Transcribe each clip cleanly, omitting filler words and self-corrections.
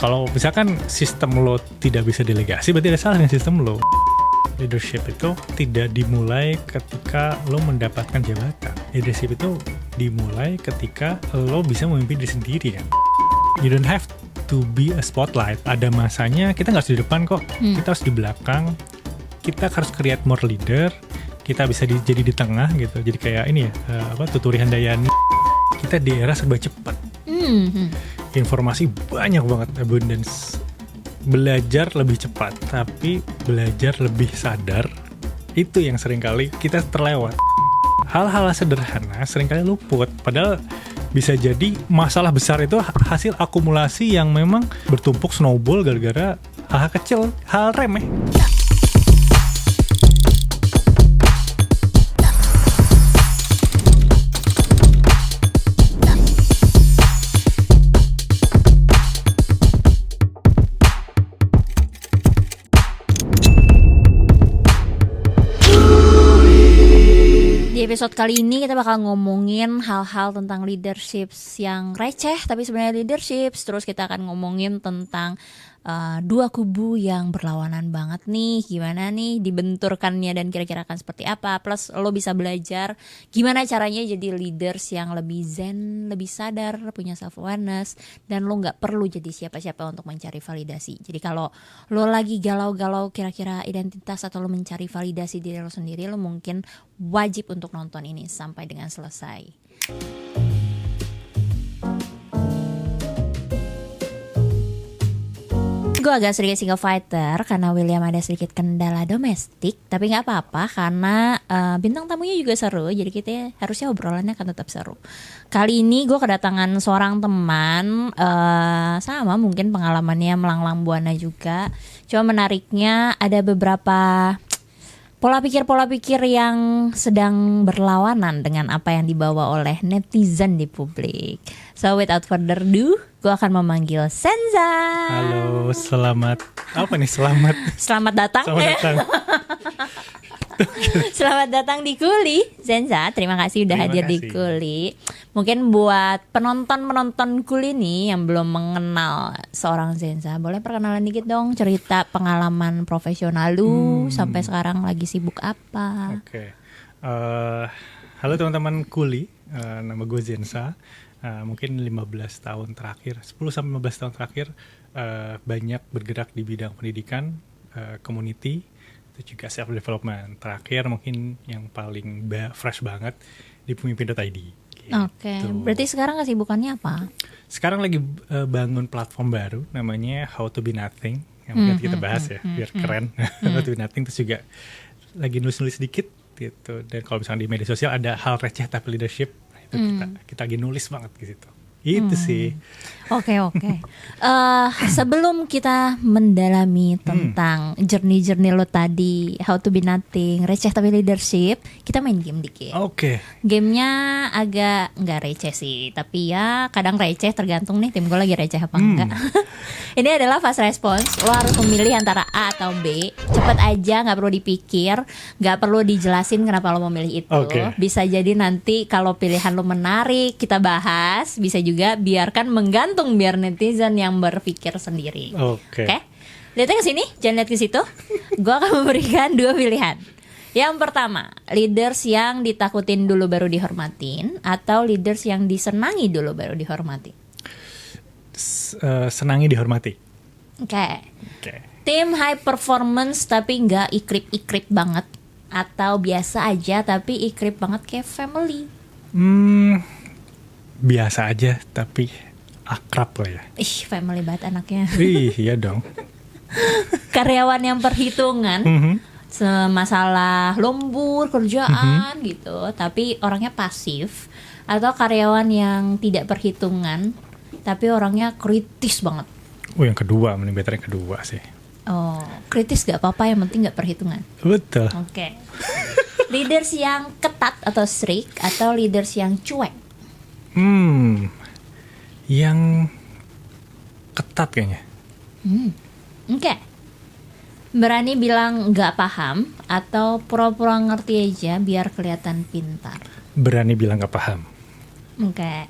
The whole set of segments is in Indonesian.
Kalau misalkan sistem lo tidak bisa delegasi, berarti ada salah dengan sistem lo. Leadership itu tidak dimulai ketika lo mendapatkan jabatan. Leadership itu dimulai ketika lo bisa memimpin diri sendiri kan. You don't have to be a spotlight. Ada masanya kita nggak harus di depan kok. Kita harus di belakang. Kita harus create more leader. Kita bisa jadi di tengah gitu. Jadi kayak ini ya, Tuturi Handayani. Kita di era serba cepat. Informasi banyak banget, abundance. Belajar lebih cepat, tapi belajar lebih sadar, itu yang seringkali kita terlewat. Hal-hal sederhana seringkali luput, padahal bisa jadi masalah besar itu hasil akumulasi yang memang bertumpuk snowball gara-gara hal kecil, hal remeh. Di episode kali ini kita bakal ngomongin hal-hal tentang leadership yang receh tapi sebenarnya leadership. Terus kita akan ngomongin tentang dua kubu yang berlawanan banget nih. Gimana nih dibenturkannya dan kira-kira akan seperti apa. Plus lo bisa belajar gimana caranya jadi leaders yang lebih zen, lebih sadar, punya self-awareness. Dan lo gak perlu jadi siapa-siapa untuk mencari validasi. Jadi kalau lo lagi galau-galau kira-kira identitas atau lo mencari validasi diri lo sendiri, lo mungkin wajib untuk nonton ini sampai dengan selesai. Gue agak sedikit single fighter karena William ada sedikit kendala domestik, tapi nggak apa-apa karena bintang tamunya juga seru, jadi kita harusnya obrolannya akan tetap seru. Kali ini gue kedatangan seorang teman, sama mungkin pengalamannya melanglang buana juga. Cuma menariknya ada beberapa pola pikir yang sedang berlawanan dengan apa yang dibawa oleh netizen di publik. So without further ado, gue akan memanggil Senza. Halo, selamat datang. Selamat datang di Kuli, Senza. Terima kasih udah hadir di Kuli. Mungkin buat penonton Kuli nih yang belum mengenal seorang Senza, boleh perkenalan dikit dong, cerita pengalaman profesional lu sampai sekarang lagi sibuk apa? Oke. Halo teman-teman Kuli, nama gue Senza. Mungkin 15 tahun terakhir, 10-15 tahun terakhir banyak bergerak di bidang pendidikan, community, itu juga self-development. Terakhir mungkin yang paling fresh banget di pemimpin.id. Gitu. Oke, berarti sekarang kesibukannya apa? Sekarang lagi bangun platform baru, namanya How to Be Nothing, yang mungkin kita bahas ya, biar keren. How to Be Nothing, terus juga lagi nulis-nulis dikit gitu. Dan kalau misalnya di media sosial ada hal receh tapi leadership, itu kita lagi nulis banget di situ. Itu sih. Oke. Sebelum kita mendalami tentang journey lo tadi, How to Be Nothing, receh tapi leadership, kita main game dikit. Oke. Gamenya agak nggak receh sih, tapi ya kadang receh, tergantung nih tim gue lagi receh apa enggak. Ini adalah fast response. Lo harus memilih antara A atau B. Cepet aja, nggak perlu dipikir, nggak perlu dijelasin kenapa lo memilih itu. Bisa jadi nanti kalau pilihan lo menarik kita bahas, bisa juga biarkan menggantung biar netizen yang berpikir sendiri. Oke. Lihatnya ke sini, jangan lihat ke situ. Gue akan memberikan dua pilihan. Yang pertama, leaders yang ditakutin dulu baru dihormatin, atau leaders yang disenangi dulu baru dihormati. Senangi dihormati. Oke. Tim high performance tapi nggak ikrip banget, atau biasa aja tapi ikrip banget kayak family. Biasa aja tapi akrab lah ya. Family banget anaknya. Iya dong. Karyawan yang perhitungan, masalah lembur kerjaan gitu, tapi orangnya pasif. Atau karyawan yang tidak perhitungan tapi orangnya kritis banget. Yang kedua, mending better yang kedua sih. Kritis gak apa-apa, yang penting gak perhitungan. Betul. Oke. Leaders yang ketat atau strict, atau leaders yang cuek? Yang ketat kayaknya. Oke. Berani bilang gak paham, atau pura-pura ngerti aja biar kelihatan pintar? Berani bilang gak paham. Oke.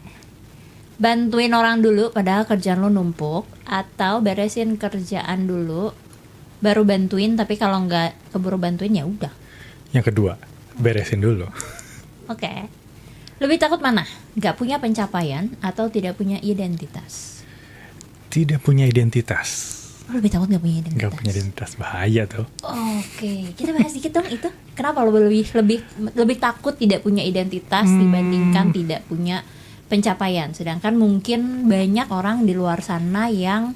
bantuin orang dulu padahal kerjaan lo numpuk, atau beresin kerjaan dulu baru bantuin, tapi kalau nggak keburu bantuin ya udah. Yang kedua, beresin dulu. Oke. Lebih takut mana? Nggak punya pencapaian atau tidak punya identitas? Tidak punya identitas. Lo lebih takut nggak punya identitas? Nggak punya identitas, bahaya tuh. Oke, kita bahas dikit dong itu. Kenapa lo lebih takut tidak punya identitas dibandingkan tidak punya pencapaian? Sedangkan mungkin banyak orang di luar sana yang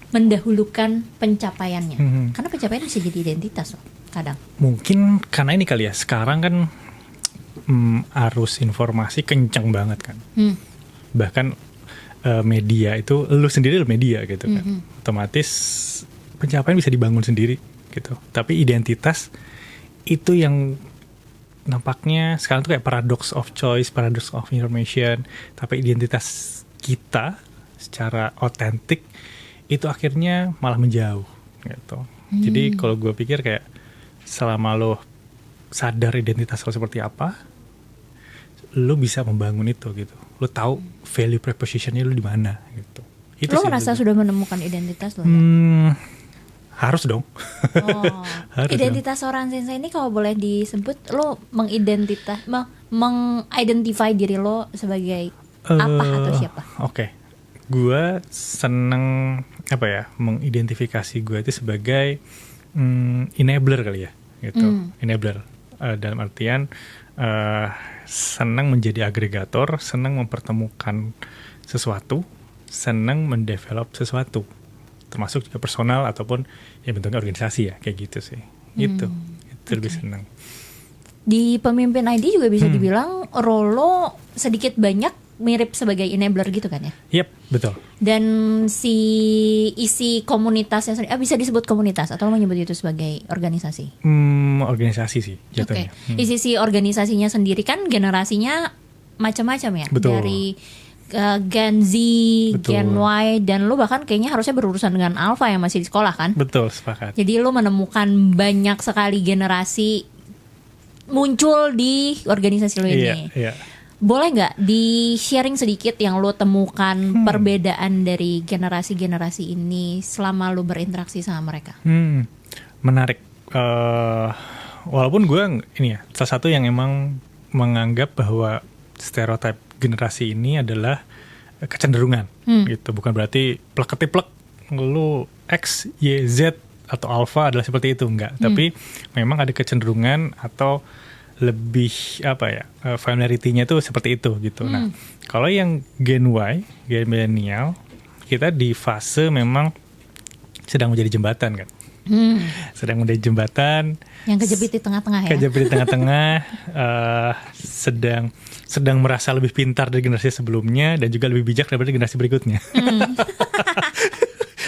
mendahulukan pencapaiannya. Karena pencapaian bisa jadi identitas loh, kadang. Mungkin karena ini kali ya, sekarang kan arus informasi kencang banget kan. Bahkan media itu, lu sendiri media gitu kan. Otomatis pencapaian bisa dibangun sendiri gitu. Tapi identitas itu yang nampaknya sekarang tuh kayak paradox of choice, paradox of information. Tapi identitas kita secara otentik itu akhirnya malah menjauh gitu. Jadi kalau gue pikir kayak selama lo sadar identitas lo seperti apa, lo bisa membangun itu gitu. Lo tahu value propositionnya lo di mana gitu. Itu lo sih merasa sudah menemukan identitas lo? Harus dong. Harus Identitas dong. seorang sensei ini kalau boleh disebut, lo mengidentify diri lo sebagai apa atau siapa? Oke. Gue seneng mengidentifikasi gue itu sebagai enabler kali ya gitu. Enabler dalam artian senang menjadi agregator, senang mempertemukan sesuatu, senang mendevelop sesuatu, termasuk juga personal ataupun ya bentuknya organisasi ya, kayak gitu sih. Itu lebih senang. Di pemimpin ID juga bisa dibilang Rolo sedikit banyak mirip sebagai enabler gitu kan ya? Yep, betul. Dan si isi komunitasnya bisa disebut komunitas atau lo menyebut itu sebagai organisasi? Organisasi sih jatuhnya. Isi si organisasinya sendiri kan generasinya macam-macam ya. Betul. Dari Gen Z, Betul. Gen Y, dan lo bahkan kayaknya harusnya berurusan dengan Alpha yang masih di sekolah kan? Betul, sepakat. Jadi lo menemukan banyak sekali generasi muncul di organisasi lo ini. Iya. Boleh nggak di-sharing sedikit yang lo temukan perbedaan dari generasi-generasi ini selama lo berinteraksi sama mereka? Menarik. Walaupun gue ini ya, salah satu yang emang menganggap bahwa stereotip generasi ini adalah kecenderungan gitu. Bukan berarti plek-ketiplek lo X, Y, Z atau Alpha adalah seperti itu, enggak. Tapi memang ada kecenderungan atau lebih familiarity-nya tuh seperti itu gitu. Nah, kalau yang Gen Y, Gen milenial, kita di fase memang sedang menjadi jembatan kan. Sedang menjadi jembatan. Yang kejepit di tengah-tengah ya. Kejepit di tengah-tengah, sedang merasa lebih pintar dari generasi sebelumnya dan juga lebih bijak daripada generasi berikutnya.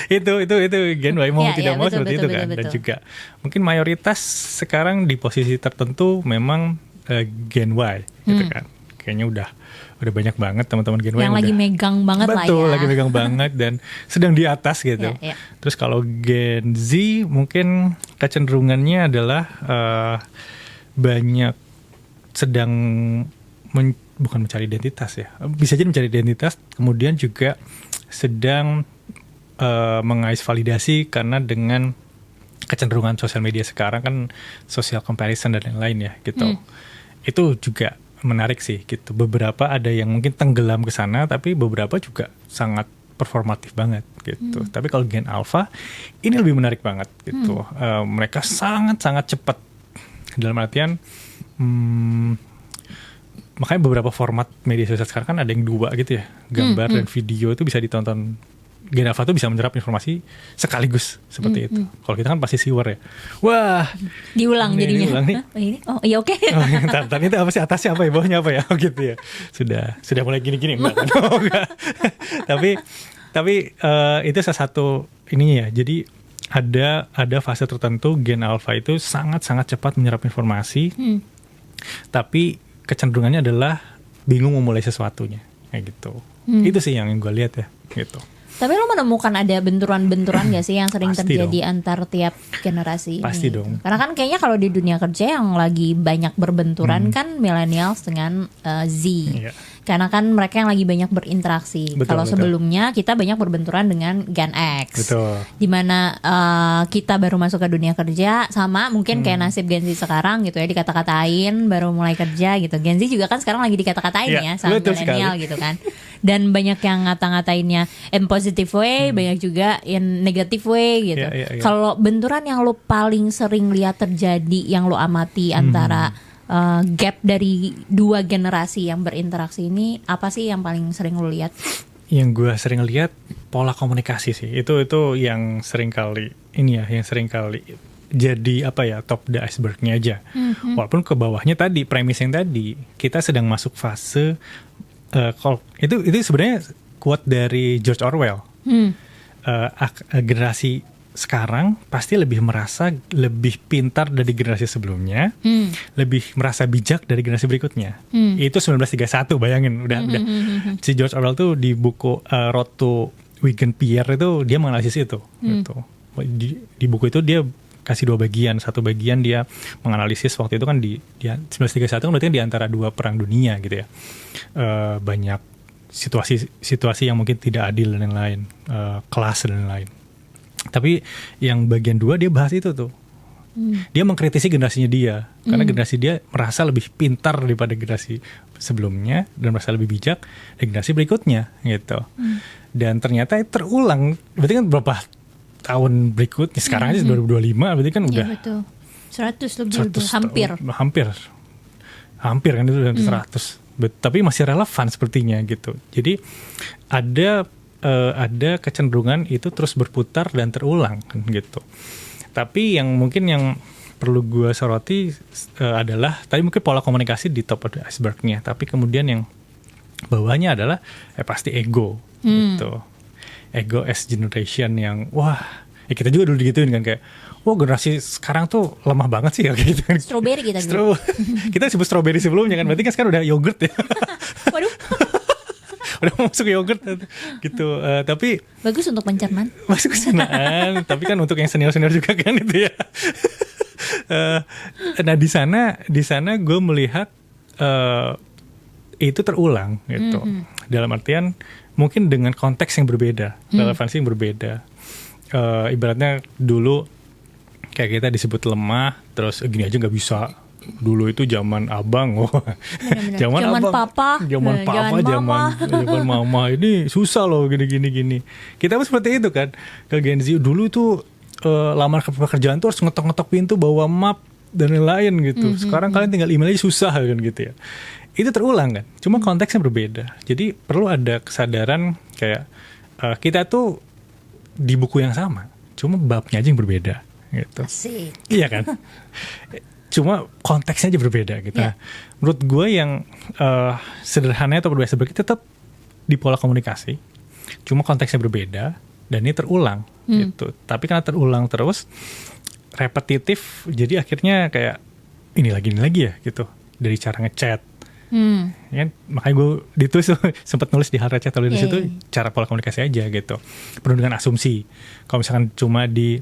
itu Gen Y mau tidak mau betul, seperti betul, itu kan. betul. Dan juga mungkin mayoritas sekarang di posisi tertentu memang Gen Y gitu kan. Kayaknya udah banyak banget teman-teman Gen Y yang lagi megang banget lah ya. Betul, lagi megang banget dan sedang di atas gitu. Ya. Terus kalau Gen Z mungkin kecenderungannya adalah banyak sedang bukan mencari identitas ya. Bisa jadi mencari identitas, kemudian juga sedang mengais validasi karena dengan kecenderungan sosial media sekarang kan social comparison dan lain-lain ya gitu. Itu juga menarik sih gitu. Beberapa ada yang mungkin tenggelam ke sana, tapi beberapa juga sangat performatif banget gitu. Tapi kalau Gen Alpha ini lebih menarik banget gitu. Mereka sangat-sangat cepat dalam artian makanya beberapa format media sosial sekarang kan ada yang 2 gitu ya, gambar dan video itu bisa ditonton. Gen Alpha tuh bisa menyerap informasi sekaligus seperti itu. Kalau kita kan pasti siwer ya. Wah, diulang jadinya. Diulang nih. Ini oh iya oke. Ntar itu apa sih, atasnya apa ya, bawahnya apa ya, gitu ya. Sudah mulai gini-gini enggak. Tapi itu salah satu ininya ya. Jadi ada fase tertentu Gen Alpha itu sangat-sangat cepat menyerap informasi. Tapi kecenderungannya adalah bingung memulai sesuatunya kayak gitu. Itu sih yang gue lihat ya gitu. Tapi lo menemukan ada benturan-benturan gak sih yang sering Pasti terjadi dong. antar tiap generasi Pasti ini? dong. Karena kan kayaknya kalau di dunia kerja yang lagi banyak berbenturan kan millennials dengan Z. Iya. Karena kan mereka yang lagi banyak berinteraksi. Betul, Kalau betul. sebelumnya kita banyak berbenturan dengan Gen X. Betul. Dimana kita baru masuk ke dunia kerja, sama mungkin kayak nasib Gen Z sekarang gitu ya, dikata-katain baru mulai kerja gitu. Gen Z juga kan sekarang lagi dikata-katain Iya, ya sama betul milenial sekali. gitu kan. Dan banyak yang ngata-ngatainnya in positive way, banyak juga in negative way gitu. Iya, iya, iya. Kalau benturan yang lo paling sering lihat terjadi, yang lo amati antara gap dari dua generasi yang berinteraksi ini, apa sih yang paling sering lo lihat? Yang gue sering lihat pola komunikasi sih. Itu yang sering kali yang sering kali jadi top the iceberg-nya aja. Walaupun ke bawahnya tadi premis yang tadi kita sedang masuk fase itu sebenarnya quote dari George Orwell. Generasi sekarang pasti lebih merasa lebih pintar dari generasi sebelumnya, lebih merasa bijak dari generasi berikutnya. Itu 1931, bayangin udah. Si George Orwell tuh di buku Road to Wigan Pier itu dia menganalisis itu. Gitu. Di buku itu dia kasih 2 bagian. Satu bagian dia menganalisis waktu itu kan di 1931 kan berarti kan di antara 2 perang dunia gitu ya. Banyak situasi yang mungkin tidak adil dan lain-lain, kelas dan lain-lain. Tapi yang bagian 2 dia bahas itu tuh. Dia mengkritisi generasinya dia. Karena generasi dia merasa lebih pintar daripada generasi sebelumnya dan merasa lebih bijak dari generasi berikutnya gitu. Dan ternyata terulang. Berarti kan berapa tahun berikutnya, sekarang aja 2025 berarti kan udah. Iya betul. 100 lebih udah, hampir kan itu udah 100. Tapi masih relevan sepertinya gitu. Jadi ada kecenderungan itu terus berputar dan terulang kan gitu. Tapi yang mungkin yang perlu gue soroti adalah tadi mungkin pola komunikasi di top of the iceberg-nya, tapi kemudian yang bawahnya adalah pasti ego gitu. Ego as generation yang kita juga dulu digituin kan, kayak generasi sekarang tuh lemah banget sih kayak gitu kan. Strawberry kita dulu. Kita sebut strawberry sebelumnya kan, berarti kan sekarang udah yogurt ya. Waduh. Udah masuk yogurt gitu. Tapi bagus untuk pencernaan. Masuk kesenaan, tapi kan untuk yang senior juga kan itu ya. Nah di sana gue melihat itu terulang gitu. Dalam artian mungkin dengan konteks yang berbeda, relevansi yang berbeda. Ibaratnya dulu kayak kita disebut lemah, terus gini aja nggak bisa. Dulu itu zaman abang, zaman papa, zaman mama ini susah loh gini. Kita pun seperti itu kan. Ke Gen Z dulu itu lamar pekerjaan tuh harus ngetok-ngetok pintu bawa map dan lain-lain gitu. Sekarang kalian tinggal email aja susah kan gitu ya. Itu terulang kan. Cuma konteksnya berbeda. Jadi perlu ada kesadaran kayak kita tuh di buku yang sama, cuma babnya aja yang berbeda gitu. Asik. Iya kan. Cuma konteksnya aja berbeda gitu. Yeah. Nah, menurut gue yang sederhananya atau berbeda seperti tetap di pola komunikasi, cuma konteksnya berbeda dan ini terulang gitu. Tapi karena terulang terus, repetitif, jadi akhirnya kayak ini lagi ya gitu. Dari cara ngechat, ya, makanya gue ditulis sempat nulis di hal receh atau di situ cara pola komunikasi aja gitu. Penuh dengan asumsi. Kalau misalkan cuma di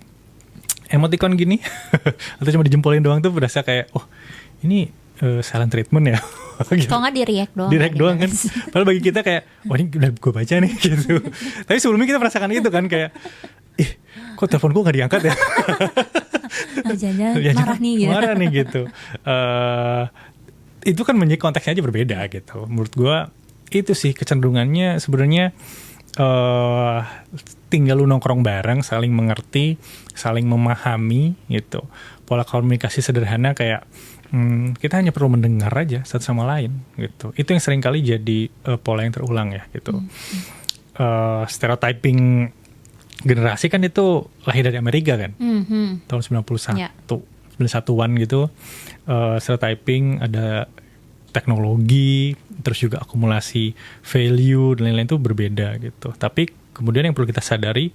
emoticon gini atau cuma dijempolin doang tuh berasa kayak ini silent treatment ya. Gitu. Kalau nggak di react doang. Di react doang kan. Padahal bagi kita kayak ini udah gue baca nih gitu. Tapi sebelumnya kita merasakan itu kan kayak kok telepon gue nggak diangkat ya. Jangan marah nih gitu. Marah nih gitu. Itu kan menjadi konteksnya aja berbeda gitu. Menurut gue itu sih kecenderungannya sebenarnya tinggal lu nongkrong bareng, saling mengerti, saling memahami gitu. Pola komunikasi sederhana kayak kita hanya perlu mendengar aja satu sama lain gitu. Itu yang sering kali jadi pola yang terulang ya gitu. Stereotyping generasi kan itu lahir dari Amerika kan. Tahun 91. 91-an gitu. Stereotyping ada teknologi, terus juga akumulasi value dan lain-lain itu berbeda gitu. Tapi kemudian yang perlu kita sadari,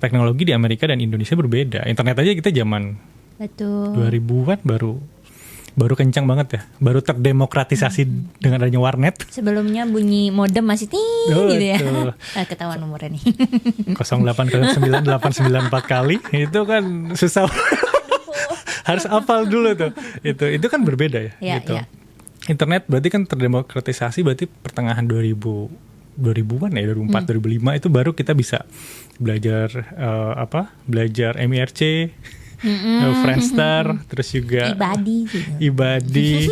teknologi di Amerika dan Indonesia berbeda. Internet aja kita zaman 2000-an baru kencang banget ya. Baru terdemokratisasi dengan adanya warnet. Sebelumnya bunyi modem masih gitu ya. Ketahuan nomornya nih. 0809894 kali itu kan susah. Harus hafal dulu tuh. Itu kan berbeda ya gitu. internet berarti kan terdemokratisasi berarti pertengahan 2000-an ya, 2004 2005 itu baru kita bisa belajar belajar MIRC, Friendster, terus juga Ibadi.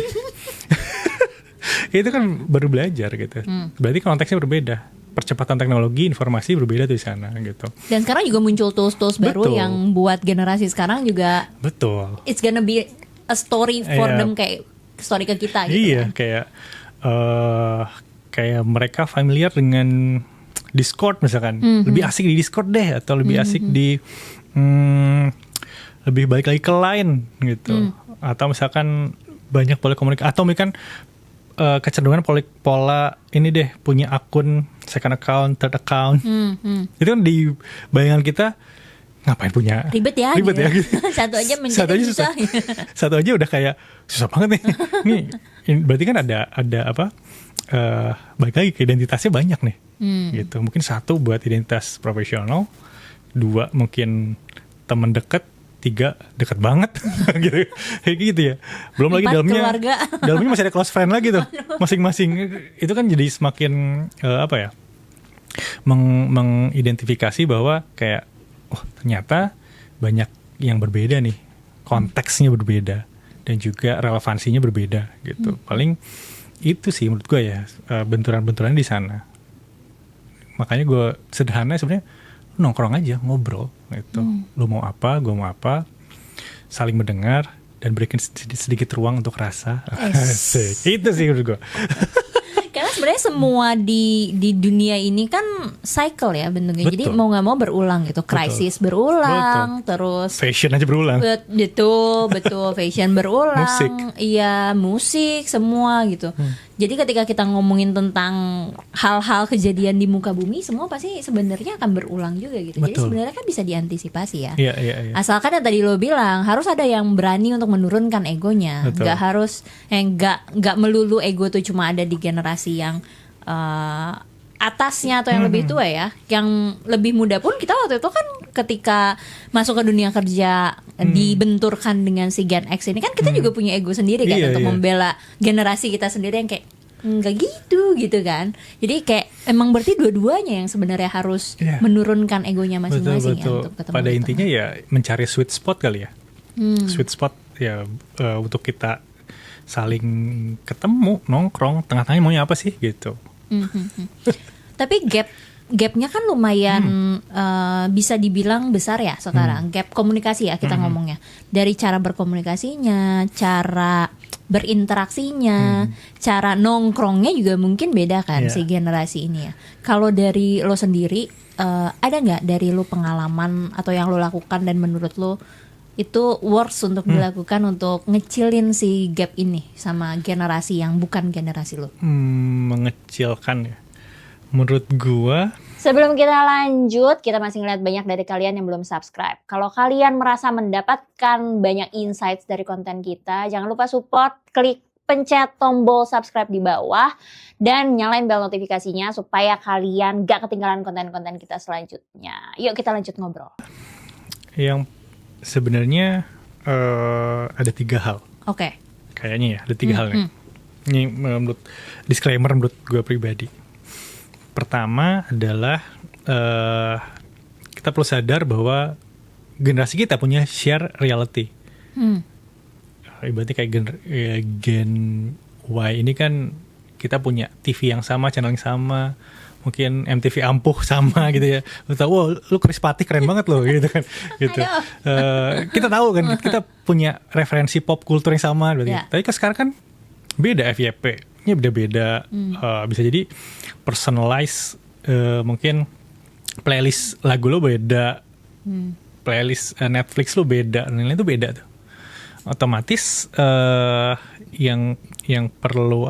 Itu kan baru belajar gitu. Berarti konteksnya berbeda. Percepatan teknologi, informasi berbeda tuh di sana gitu. Dan sekarang juga muncul tools-tools baru yang buat generasi sekarang juga. Betul. It's gonna be a story for them, kayak story ke kita gitu. Iya, kan? kayak mereka familiar dengan Discord misalkan. Lebih asik di Discord deh, atau lebih asik di lebih balik lagi ke Line gitu. Atau misalkan banyak pola komunikasi, atau misalkan kecenderungan pola ini deh, punya akun second account, third account. Itu kan di bayangan kita, ngapain punya, ribet ya gitu. Satu aja menjadi susah. Satu aja udah kayak susah banget nih. Ini berarti kan ada balik lagi ke identitasnya banyak nih. Gitu. Mungkin 1 buat identitas profesional, 2 mungkin teman dekat, 3 dekat banget gitu, kayak gitu ya. Belum 4 lagi dalamnya masih ada close friend lagi tuh masing-masing. Itu kan jadi semakin mengidentifikasi bahwa kayak ternyata banyak yang berbeda nih, konteksnya berbeda dan juga relevansinya berbeda gitu. Paling itu sih menurut gue ya, benturan-benturan di sana. Makanya gue sederhana sebenarnya, nongkrong aja, ngobrol gitu. Lu mau apa, gue mau apa, saling mendengar dan berikan sedikit ruang untuk rasa. Itu sih menurut gue. Karena sebenarnya semua di dunia ini kan cycle ya bentuknya. Betul. Jadi mau nggak mau berulang gitu. Krisis berulang, terus fashion aja berulang. Betul, fashion berulang. Musik. Iya, musik semua gitu. Jadi ketika kita ngomongin tentang hal-hal kejadian di muka bumi, semua pasti sebenarnya akan berulang juga gitu. Betul. Jadi sebenarnya kan bisa diantisipasi ya. Iya. Asalkan yang tadi lo bilang, harus ada yang berani untuk menurunkan egonya. Betul. Nggak harus, nggak melulu ego tuh cuma ada di generasi yang atasnya atau yang lebih tua ya. Yang lebih muda pun kita waktu itu kan ketika masuk ke dunia kerja dibenturkan dengan si Gen X ini kan kita juga punya ego sendiri kan untuk membela generasi kita sendiri yang kayak enggak gitu kan. Jadi kayak emang berarti dua-duanya yang sebenarnya harus menurunkan egonya masing-masing. Betul. Ya, untuk ketemu pada di intinya tengah. ya mencari sweet spot kali ya. Sweet spot ya untuk kita saling ketemu, nongkrong, tengah-tengahnya maunya apa sih gitu. Tapi gapnya kan lumayan bisa dibilang besar ya sekarang. Gap komunikasi ya kita ngomongnya. Dari cara berkomunikasinya, cara berinteraksinya, cara nongkrongnya juga mungkin beda kan si generasi ini ya. Kalau dari lo sendiri, ada nggak dari lo pengalaman atau yang lo lakukan dan menurut lo itu works untuk dilakukan untuk ngecilin si gap ini sama generasi yang bukan generasi lo? Mengecilkan ya. Menurut gua, sebelum kita lanjut, kita masih ngeliat banyak dari kalian yang belum subscribe. Kalau kalian merasa mendapatkan banyak insights dari konten kita, jangan lupa support, klik pencet tombol subscribe di bawah dan nyalain bel notifikasinya supaya kalian gak ketinggalan konten-konten kita selanjutnya. Yuk kita lanjut ngobrol. yang sebenarnya ada 3 hal. Oke. Kayaknya ya, ada 3 hal nih. Ini menurut disclaimer menurut gue pribadi. Pertama adalah kita perlu sadar bahwa generasi kita punya share reality. Ibaratnya kayak gen Y ini kan kita punya TV yang sama, channel yang sama, mungkin MTV ampuh sama gitu ya. Lu tahu, wow, lu Chris Patih keren banget loh gitu kan. Gitu. Kita tahu kan, kita punya referensi pop kultur yang sama berarti. Tapi kan sekarang kan beda FYP-nya beda-beda. Bisa jadi personalize, mungkin playlist lagu lo beda, playlist Netflix lo beda, dan lain-lain itu beda tuh. Otomatis yang perlu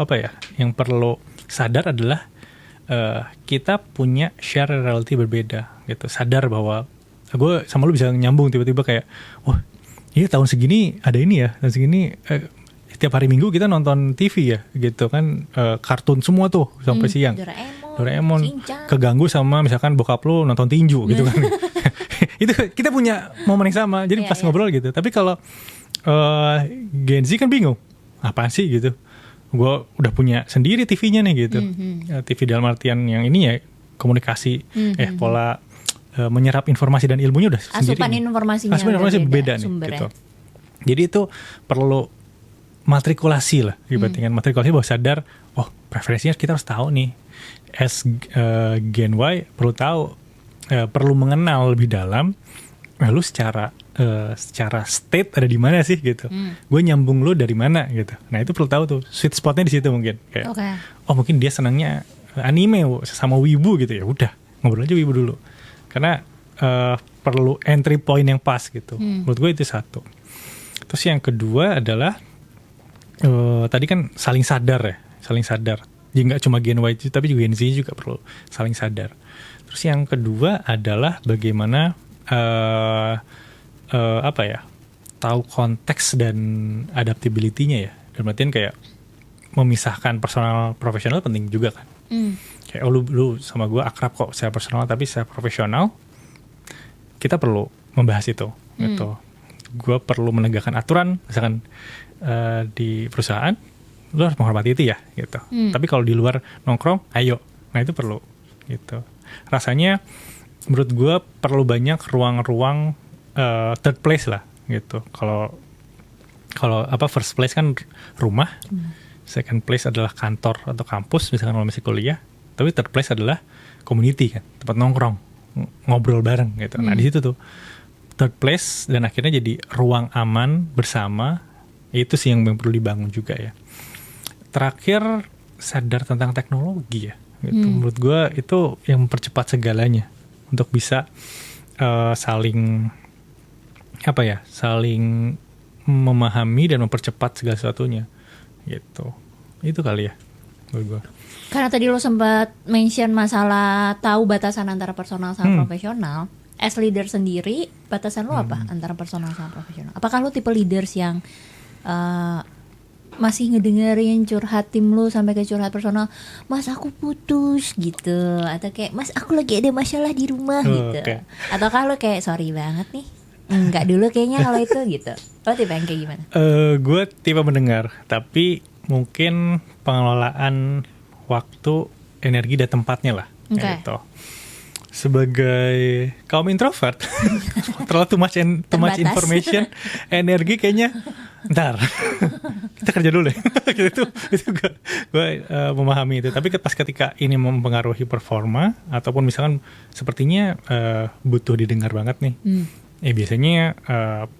yang perlu sadar adalah kita punya share reality berbeda gitu. Sadar bahwa gue sama lu bisa nyambung tiba-tiba kayak, wah iya tahun segini ada ini ya, tahun segini setiap hari Minggu kita nonton TV ya gitu kan, kartun semua tuh sampai siang. Doraemon keganggu sama misalkan bokap lu nonton tinju gitu kan. Itu kita punya momen yang sama, jadi pas ngobrol gitu. Tapi kalau Gen Z kan bingung, apaan sih gitu. gue udah punya sendiri TV-nya nih gitu. TV dalam artian yang ini ya komunikasi, pola menyerap informasi dan ilmunya udah sendiri. Asupan informasinya beda nih sumbernya. gitu. Jadi itu perlu matrikulasi lah, dibandingkan matrikulasi bahwa sadar, oh preferensinya kita harus tahu nih. As Gen Y perlu tahu, perlu mengenal lebih dalam, lu secara state ada di mana sih gitu. Gue nyambung lu dari mana gitu. Nah itu perlu tahu tuh sweet spotnya di situ mungkin. Kayak, oh mungkin dia senangnya anime sama wibu gitu ya. Udah ngobrol aja wibu dulu. Karena perlu entry point yang pas gitu. Menurut gue itu satu. Terus yang kedua adalah tadi kan saling sadar ya, saling sadar. Jadi nggak cuma Gen Y tapi juga Gen Z juga perlu saling sadar. Terus yang kedua adalah bagaimana tahu konteks dan adaptability-nya ya. Dan artian kayak memisahkan personal profesional penting juga kan. Kayak lu sama gue akrab kok secara personal, tapi secara profesional kita perlu membahas itu gitu. Gue perlu menegakkan aturan misalkan di perusahaan, lu harus menghormati itu ya gitu. Tapi kalau di luar nongkrong, ayo. Nah itu perlu gitu. Rasanya menurut gue perlu banyak ruang-ruang third place lah gitu. Kalau first place kan rumah, second place adalah kantor atau kampus misalkan kalau masih kuliah, tapi third place adalah community kan, tempat nongkrong, ngobrol bareng gitu. Nah di situ tuh third place dan akhirnya jadi ruang aman bersama, itu sih yang perlu dibangun juga ya. Terakhir sadar tentang teknologi ya gitu. Menurut gue itu yang mempercepat segalanya untuk bisa saling memahami dan mempercepat segala sesuatunya gitu. Itu kali ya menurut gue. Karena tadi lo sempat mention masalah tahu batasan antara personal sama profesional. As leader sendiri, batasan lo apa antara personal sama profesional? Apakah lo tipe leaders yang masih ngedengerin curhat tim lo sampai ke curhat personal, mas aku putus gitu, atau kayak mas aku lagi ada masalah di rumah gitu, ataukah lo kayak sorry banget nih, enggak dulu kayaknya kalau itu gitu? Lo tipe yang kayak gimana? Gue tipe mendengar, tapi mungkin pengelolaan waktu, energi dan tempatnya lah gitu. Sebagai kaum introvert terlalu too much information, energi kayaknya ntar kita kerja dulu deh. itu gue memahami itu. Tapi pas ketika ini mempengaruhi performa ataupun misalkan sepertinya butuh didengar banget nih, biasanya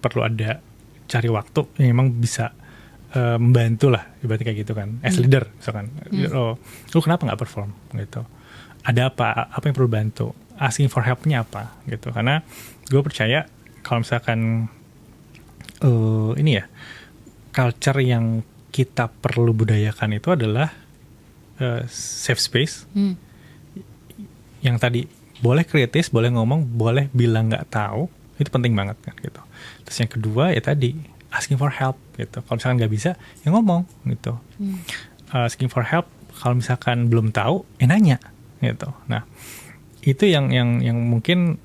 perlu ada cari waktu yang memang bisa membantu lah, ibaratnya kayak gitu kan. As leader misalkan, lu kenapa nggak perform gitu? Ada apa yang perlu bantu? Asking for help-nya apa gitu. Karena gue percaya kalau misalkan ini ya, culture yang kita perlu budayakan itu adalah safe space. Yang tadi boleh kritis, boleh ngomong, boleh bilang nggak tahu, itu penting banget kan gitu. Terus yang kedua ya tadi asking for help gitu. Kalau misalkan nggak bisa ya ngomong gitu. Asking for help, kalau misalkan belum tahu ya nanya gitu. Nah itu yang mungkin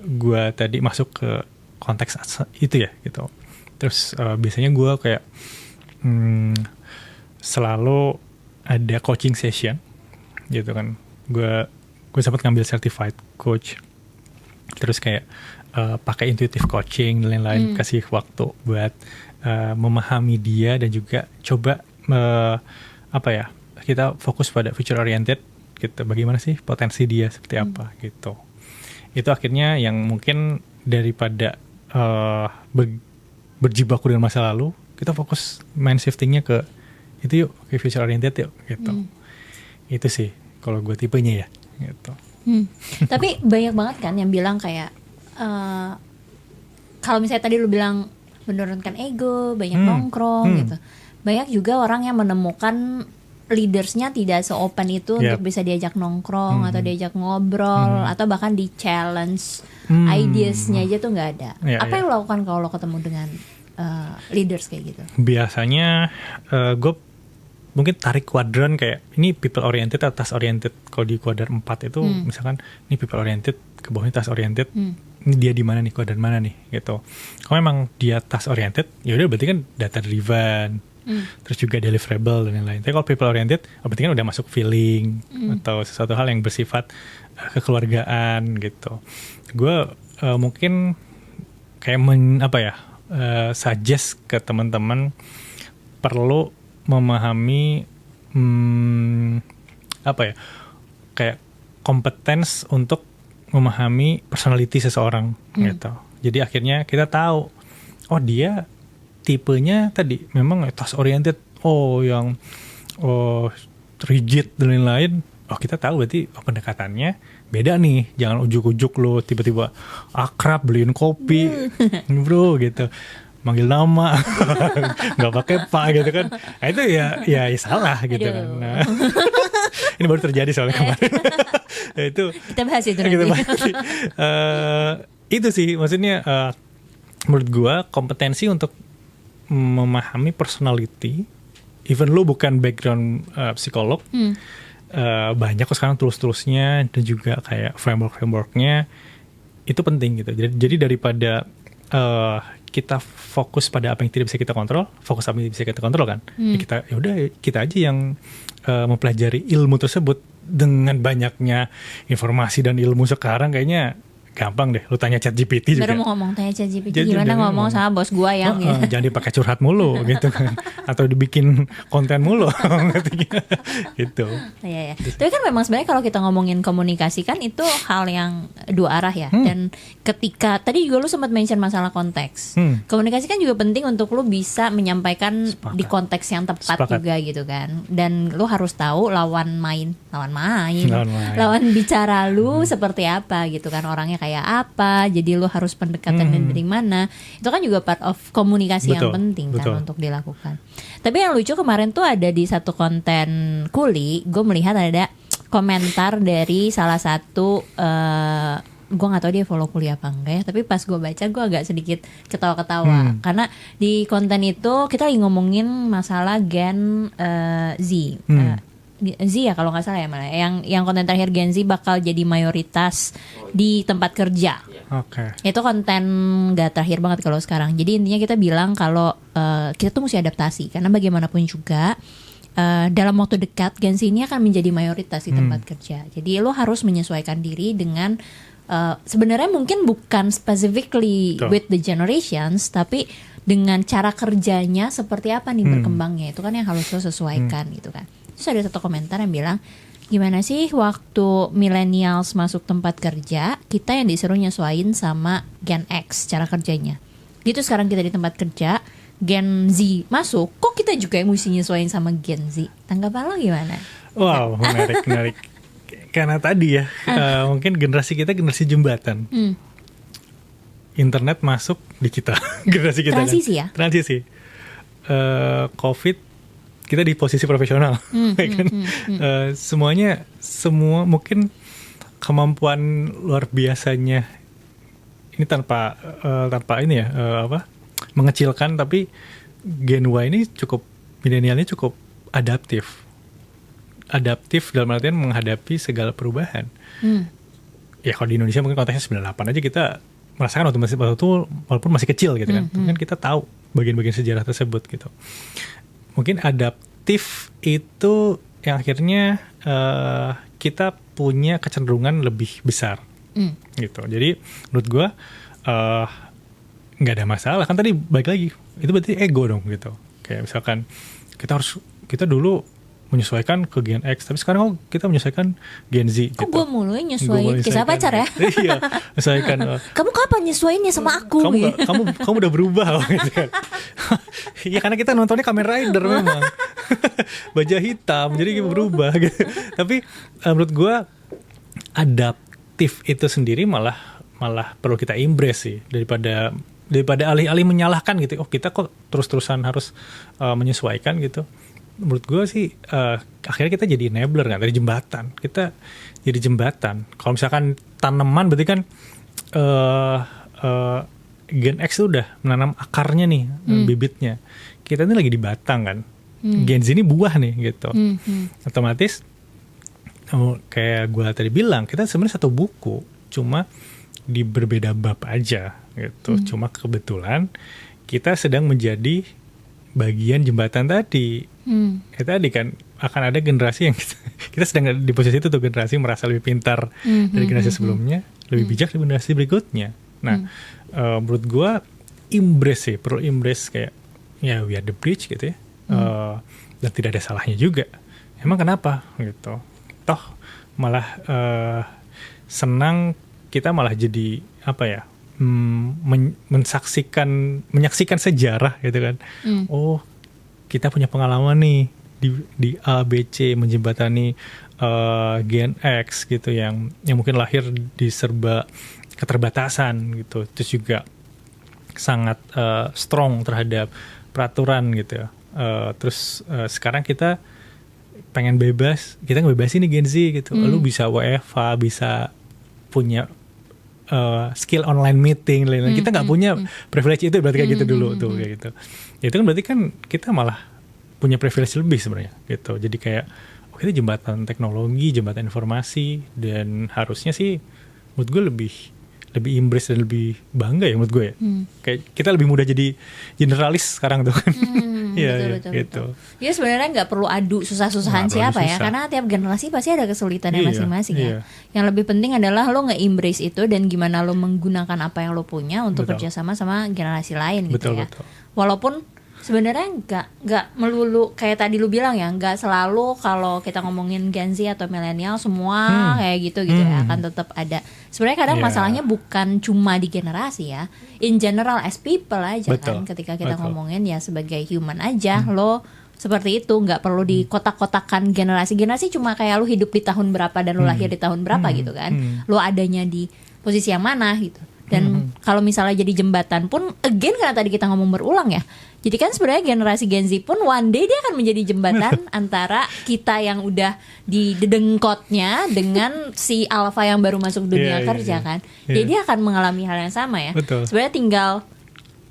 gue tadi masuk ke konteks itu ya gitu. Terus biasanya gue kayak selalu ada coaching session gitu kan. Gue sempat ngambil certified coach. Terus kayak pakai intuitive coaching dan lain-lain, kasih waktu buat memahami dia dan juga coba kita fokus pada future oriented gitu. Bagaimana sih potensi dia seperti apa gitu. Itu akhirnya yang mungkin daripada berjibaku dengan masa lalu, kita fokus mind shiftingnya ke itu yuk, ke future oriented yuk gitu. Itu sih kalau gue tipenya ya gitu. Tapi banyak banget kan yang bilang kayak kalau misalnya tadi lu bilang menurunkan ego, banyak nongkrong gitu. Banyak juga orang yang menemukan leadersnya tidak se-open itu untuk bisa diajak nongkrong atau diajak ngobrol atau bahkan di challenge ideasnya aja tuh nggak ada. Apa yang lo lakukan kalau lo ketemu dengan leaders kayak gitu? Biasanya gue mungkin tarik kuadran kayak ini people oriented atau task oriented. Kalau di kuadran 4 itu misalkan ini people oriented, ke bawahnya task oriented. Ini dia di mana nih, kuadran mana nih gitu. Kalau memang dia task oriented, ya udah berarti kan data driven, terus juga deliverable dan lain-lain. Tapi kalau people oriented, berarti kan udah masuk feeling atau sesuatu hal yang bersifat kekeluargaan gitu. Gue mungkin kayak suggest ke teman-teman perlu memahami kayak kompetens untuk memahami personality seseorang gitu. Jadi akhirnya kita tahu, oh dia tipenya tadi memang task oriented, yang rigid dan lain-lain. Oh kita tahu berarti pendekatannya beda nih. Jangan ujuk-ujuk lo tiba-tiba akrab beliin kopi, bro gitu. Manggil nama, nggak pakai pak gitu kan. Nah, itu ya salah gitu kan. Nah, ini baru terjadi soalnya kemarin. Itu kita bahas itu nanti. Itu sih maksudnya menurut gue kompetensi untuk memahami personality, even lo bukan background psikolog, banyak kok sekarang tools-toolsnya dan juga kayak framework-frameworknya itu penting gitu. Jadi daripada kita fokus pada apa yang tidak bisa kita kontrol, fokus apa yang bisa kita kontrol kan. Kita aja yang mempelajari ilmu tersebut. Dengan banyaknya informasi dan ilmu sekarang kayaknya gampang deh. Lu tanya ChatGPT juga. Baru mau ngomong tanya ChatGPT gimana ngomong sama bos gua yang gitu. Jangan dipakai curhat mulu gitu kan. Atau dibikin konten mulu gitu. Iya. Tapi kan memang sebenarnya kalau kita ngomongin komunikasi kan itu hal yang dua arah ya. Dan ketika tadi juga lu sempat mention masalah konteks. Komunikasi kan juga penting untuk lu bisa menyampaikan di konteks yang tepat juga gitu kan. Dan lu harus tahu lawan bicara lu seperti apa gitu kan, orangnya kayak apa, jadi lu harus pendekatannya dari mana. Itu kan juga part of komunikasi yang penting kan untuk dilakukan. Tapi yang lucu kemarin tuh ada di satu konten Kuli, gue melihat ada komentar dari salah satu gue nggak tahu dia follow Kuli apa enggak ya, tapi pas gue baca gue agak sedikit ketawa-ketawa karena di konten itu kita lagi ngomongin masalah Gen Z. Z ya kalau nggak salah ya, malah yang konten terakhir Gen Z bakal jadi mayoritas di tempat kerja. Itu konten nggak terakhir banget kalau sekarang. Jadi intinya kita bilang kalau kita tuh mesti adaptasi karena bagaimanapun juga dalam waktu dekat Gen Z ini akan menjadi mayoritas di tempat kerja. Jadi lo harus menyesuaikan diri dengan sebenarnya mungkin bukan specifically with the generations, tapi dengan cara kerjanya seperti apa nih berkembangnya, itu kan yang harus lo sesuaikan gitu kan. Terus ada satu komentar yang bilang, gimana sih waktu millennials masuk tempat kerja, kita yang disuruh nyesuaiin sama Gen X cara kerjanya. Gitu sekarang kita di tempat kerja, Gen Z masuk, kok kita juga yang mesti nyesuaiin sama Gen Z? Tanggapan lo gimana? Wow, menarik. Karena tadi ya, mungkin generasi kita generasi jembatan. Internet masuk di kita, generasi kita. Transisi kan? Transisi. COVID kita di posisi profesional, kan? Semua mungkin kemampuan luar biasanya ini tanpa ini ya mengecilkan, tapi Gen Y ini milenialnya cukup adaptif dalam artian menghadapi segala perubahan. Ya kalau di Indonesia mungkin konteksnya 98 aja kita merasakan waktu itu walaupun masih kecil gitu kan, kan kita tahu bagian-bagian sejarah tersebut gitu. Mungkin adaptif itu yang akhirnya kita punya kecenderungan lebih besar gitu. Jadi menurut gue nggak ada masalah kan, tadi balik lagi itu berarti ego dong gitu. Kayak misalkan kita dulu menyesuaikan ke Gen X, tapi sekarang kita menyesuaikan Gen Z. Kok gue mulu nyesuaiin kisah pacar ya? Iya, menyesuaikan. Kamu kapan nyesuaiinnya sama aku? Kamu udah berubah gitu kan? Iya karena kita nontonnya Kamen Rider memang. Baja hitam, jadi berubah gitu. Tapi menurut gue adaptif itu sendiri malah perlu kita embrace sih, daripada alih-alih menyalahkan gitu. Oh kita kok terus-terusan harus menyesuaikan gitu. Menurut gue sih akhirnya kita jadi enabler kan, dari jembatan. Kita jadi jembatan. Kalau misalkan tanaman berarti kan Gen X itu udah menanam akarnya nih, bibitnya. Kita ini lagi di batang kan. Gen Z ini buah nih gitu. Otomatis kayak gue tadi bilang, kita sebenarnya satu buku, cuma di berbeda bab aja gitu. Cuma kebetulan kita sedang menjadi bagian jembatan tadi. Tadi kan akan ada generasi yang kita sedang di posisi itu tuh, generasi merasa lebih pintar dari generasi sebelumnya, lebih bijak dari generasi berikutnya. Nah, menurut gue perlu embrace kayak ya we are the bridge gitu ya, dan tidak ada salahnya juga. Emang kenapa gitu? Toh malah senang kita malah jadi apa ya? menyaksikan sejarah gitu kan. Oh, kita punya pengalaman nih di A, B, C menjembatani Gen X gitu yang mungkin lahir di serba keterbatasan gitu. Terus juga sangat strong terhadap peraturan gitu ya. Terus sekarang kita pengen bebas, kita ngebebasin nih Gen Z gitu. Lu bisa WFH, bisa punya skill online meeting, kita nggak punya privilege itu, berarti kayak gitu dulu tuh kayak gitu. Itu kan berarti kan kita malah punya privilege lebih sebenarnya gitu. Jadi kayak kita jembatan teknologi, jembatan informasi, dan harusnya sih menurut gue lebih embrace dan lebih bangga ya menurut gue ya. Kayak kita lebih mudah jadi generalis sekarang tuh kan. Iya gitu. Ya sebenarnya nggak perlu adu susah-susahan siapa ya, karena tiap generasi pasti ada kesulitannya masing-masing ya. Yang lebih penting adalah lo nge-embrace itu dan gimana lo menggunakan apa yang lo punya untuk kerjasama sama generasi lain gitu ya. Walaupun sebenarnya nggak melulu kayak tadi lu bilang ya, nggak selalu kalau kita ngomongin Gen Z atau milenial semua kayak gitu ya, akan tetap ada. Sebenarnya kadang masalahnya bukan cuma di generasi ya, in general as people aja kan. Ketika kita ngomongin ya sebagai human aja, lo seperti itu, nggak perlu dikotak-kotakan generasi cuma kayak lo hidup di tahun berapa dan lo lahir di tahun berapa gitu kan. Lo adanya di posisi yang mana gitu. Dan kalau misalnya jadi jembatan pun, again karena tadi kita ngomong berulang ya, jadi kan sebenarnya generasi Gen Z pun one day dia akan menjadi jembatan antara kita yang udah di dedengkotnya dengan si alpha yang baru masuk dunia kerja kan. Jadi dia akan mengalami hal yang sama ya. Sebenarnya tinggal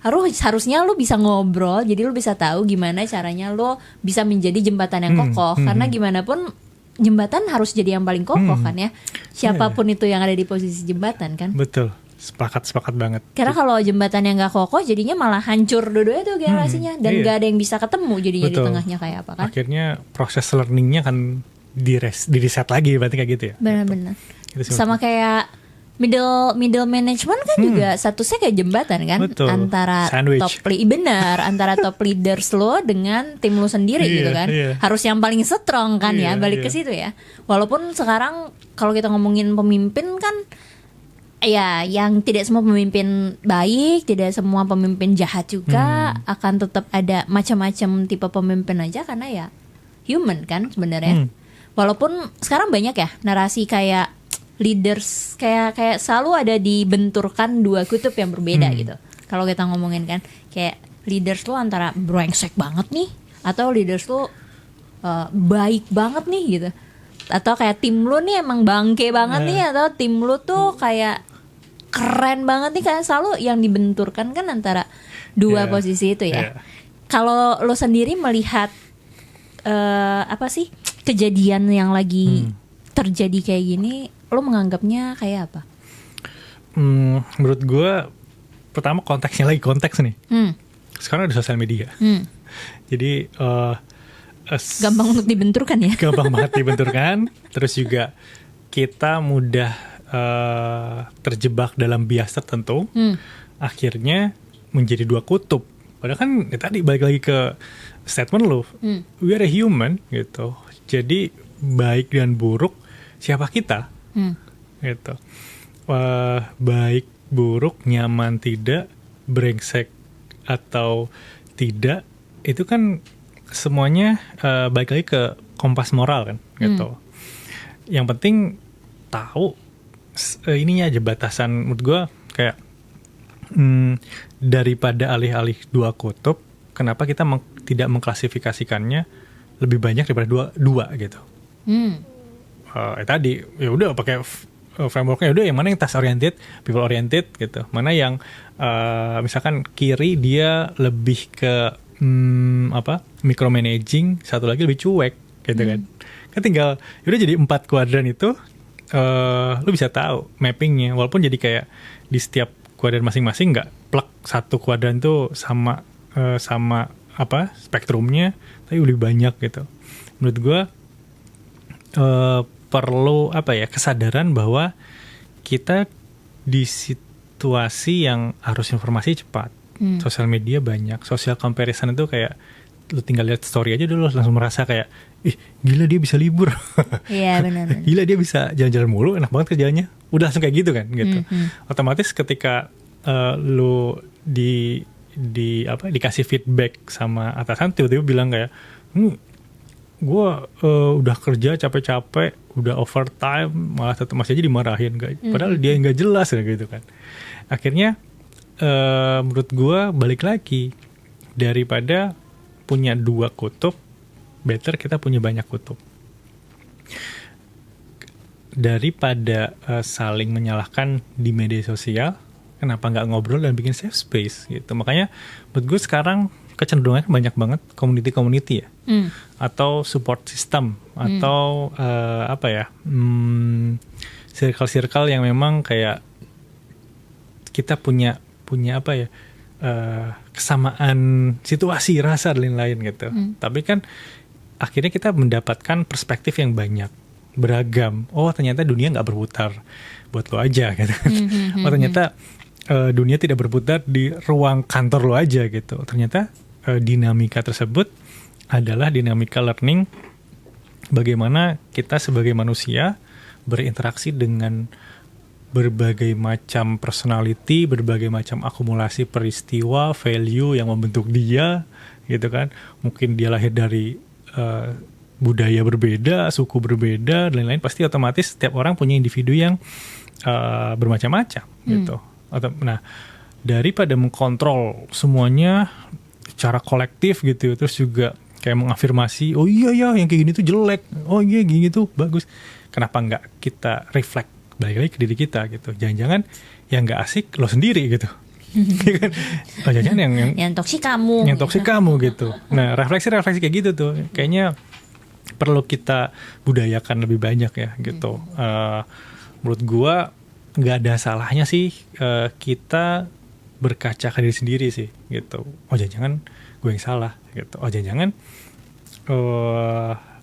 harusnya lu bisa ngobrol, jadi lu bisa tahu gimana caranya lu bisa menjadi jembatan yang kokoh. Karena gimana pun jembatan harus jadi yang paling kokoh kan ya. Siapapun itu yang ada di posisi jembatan kan. Betul. Sepakat banget. Karena kalau jembatan yang nggak kokoh, jadinya malah hancur dua-duanya tuh generasinya, dan nggak ada yang bisa ketemu jadinya di tengahnya kayak apa kan? Akhirnya proses learningnya kan di reset lagi, berarti kayak gitu ya. Benar-benar. Sama kayak middle management kan juga statusnya kayak jembatan kan. Antara antara top leaders lo dengan tim lo sendiri gitu kan. Harus yang paling strong kan ya, balik ke situ ya. Walaupun sekarang kalau kita ngomongin pemimpin kan, ya, yang tidak semua pemimpin baik, tidak semua pemimpin jahat juga, akan tetap ada macam-macam tipe pemimpin aja karena ya human kan sebenarnya. Walaupun sekarang banyak ya narasi kayak leaders kayak selalu ada dibenturkan dua kutub yang berbeda gitu. Kalau kita ngomongin kan kayak leaders lo antara brengsek banget nih, atau leaders lo baik banget nih gitu. Atau kayak tim lo nih emang bangke banget nih, atau tim lo tuh kayak keren banget nih, kan selalu yang dibenturkan kan antara dua posisi itu ya. Kalau lo sendiri melihat apa sih kejadian yang lagi terjadi kayak gini, lo menganggapnya kayak apa? Menurut gue pertama konteksnya lagi konteks nih. Sekarang ada sosial media. Jadi gampang untuk dibenturkan ya. Gampang banget dibenturkan. Terus juga kita mudah terjebak dalam bias tertentu, akhirnya menjadi dua kutub. Padahal kan tadi balik lagi ke statement lo, we are a human gitu. Jadi baik dan buruk siapa kita, gitu. Baik buruk, nyaman tidak, brengsek atau tidak, itu kan semuanya balik lagi ke kompas moral kan, gitu. Yang penting tahu ininya aja batasan. Menurut gue kayak daripada alih-alih dua kutub, kenapa kita tidak mengklasifikasikannya lebih banyak daripada dua gitu. Tadi ya udah pakai frameworknya, udah yang mana yang task oriented, people oriented gitu, mana yang misalkan kiri dia lebih ke micromanaging, satu lagi lebih cuek gitu kan tinggal udah jadi 4 kuadran itu. Lu bisa tahu mappingnya, walaupun jadi kayak di setiap kuadran masing-masing nggak plek satu kuadran tuh sama spektrumnya, tapi lebih banyak gitu. Menurut gue perlu kesadaran bahwa kita di situasi yang harus informasi cepat. Sosial media banyak, social comparison itu kayak lu tinggal lihat story aja dulu langsung merasa kayak ih gila dia bisa libur. Iya benar. Gila dia bisa jalan-jalan mulu, enak banget kerjanya. Udah langsung kayak gitu kan gitu. Otomatis ketika lu dikasih feedback sama atasan, tiba-tiba bilang kayak gue udah kerja capek-capek, udah overtime, malah tetap masih aja dimarahin, padahal dia nggak jelas gitu kan. Akhirnya menurut gue balik lagi, daripada punya 2 kutub, better kita punya banyak kutub. Daripada saling menyalahkan di media sosial, kenapa nggak ngobrol dan bikin safe space gitu. Makanya menurut gue sekarang kecenderungannya banyak banget community ya, atau support system, atau circle-circle yang memang kayak kita punya kesamaan situasi, rasa dan lain-lain gitu. Tapi kan akhirnya kita mendapatkan perspektif yang banyak, beragam. Oh ternyata dunia nggak berputar buat lo aja gitu. Oh ternyata dunia tidak berputar di ruang kantor lo aja gitu. Ternyata dinamika tersebut adalah dinamika learning, bagaimana kita sebagai manusia berinteraksi dengan berbagai macam personality, berbagai macam akumulasi peristiwa, value yang membentuk dia gitu kan. Mungkin dia lahir dari budaya berbeda, suku berbeda dan lain-lain, pasti otomatis setiap orang punya individu yang bermacam-macam gitu. Nah, daripada mengkontrol semuanya secara kolektif gitu, terus juga kayak mengafirmasi, oh iya ya yang kayak gini tuh jelek, oh iya gini tuh bagus. Kenapa nggak kita reflect balik lagi ke diri kita gitu? Jangan-jangan yang nggak asik lo sendiri gitu. Oh jangan-jangan yang toksik kamu. Yang toksik kamu gitu. Nah refleksi kayak gitu tuh kayaknya perlu kita budayakan lebih banyak ya gitu. Menurut gua nggak ada salahnya sih kita berkaca ke diri sendiri sih gitu. Oh jangan-jangan gue yang salah gitu. Oh jangan-jangan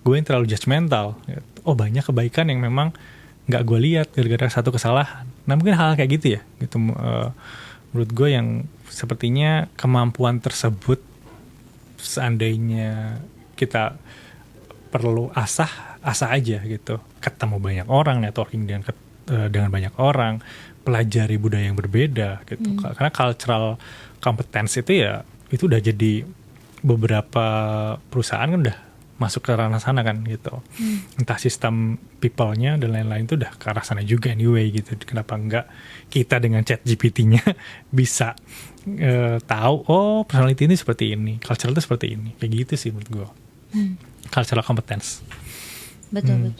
gue yang terlalu judgmental gitu. Oh banyak kebaikan yang memang nggak gue lihat gara-gara satu kesalahan. Nah mungkin hal kayak gitu ya gitu. Menurut gue yang sepertinya kemampuan tersebut seandainya kita perlu asah aja gitu, ketemu banyak orang, networking dengan banyak orang, pelajari budaya yang berbeda gitu. Karena cultural competence itu udah jadi beberapa perusahaan kan udah masuk ke ranah sana kan gitu. Entah sistem people-nya dan lain-lain itu udah ke arah sana juga anyway gitu. Kenapa enggak kita dengan chat GPT-nya bisa tahu oh personality ini seperti ini, cultural itu seperti ini. Kayak gitu sih menurut gue. Cultural competence. Betul.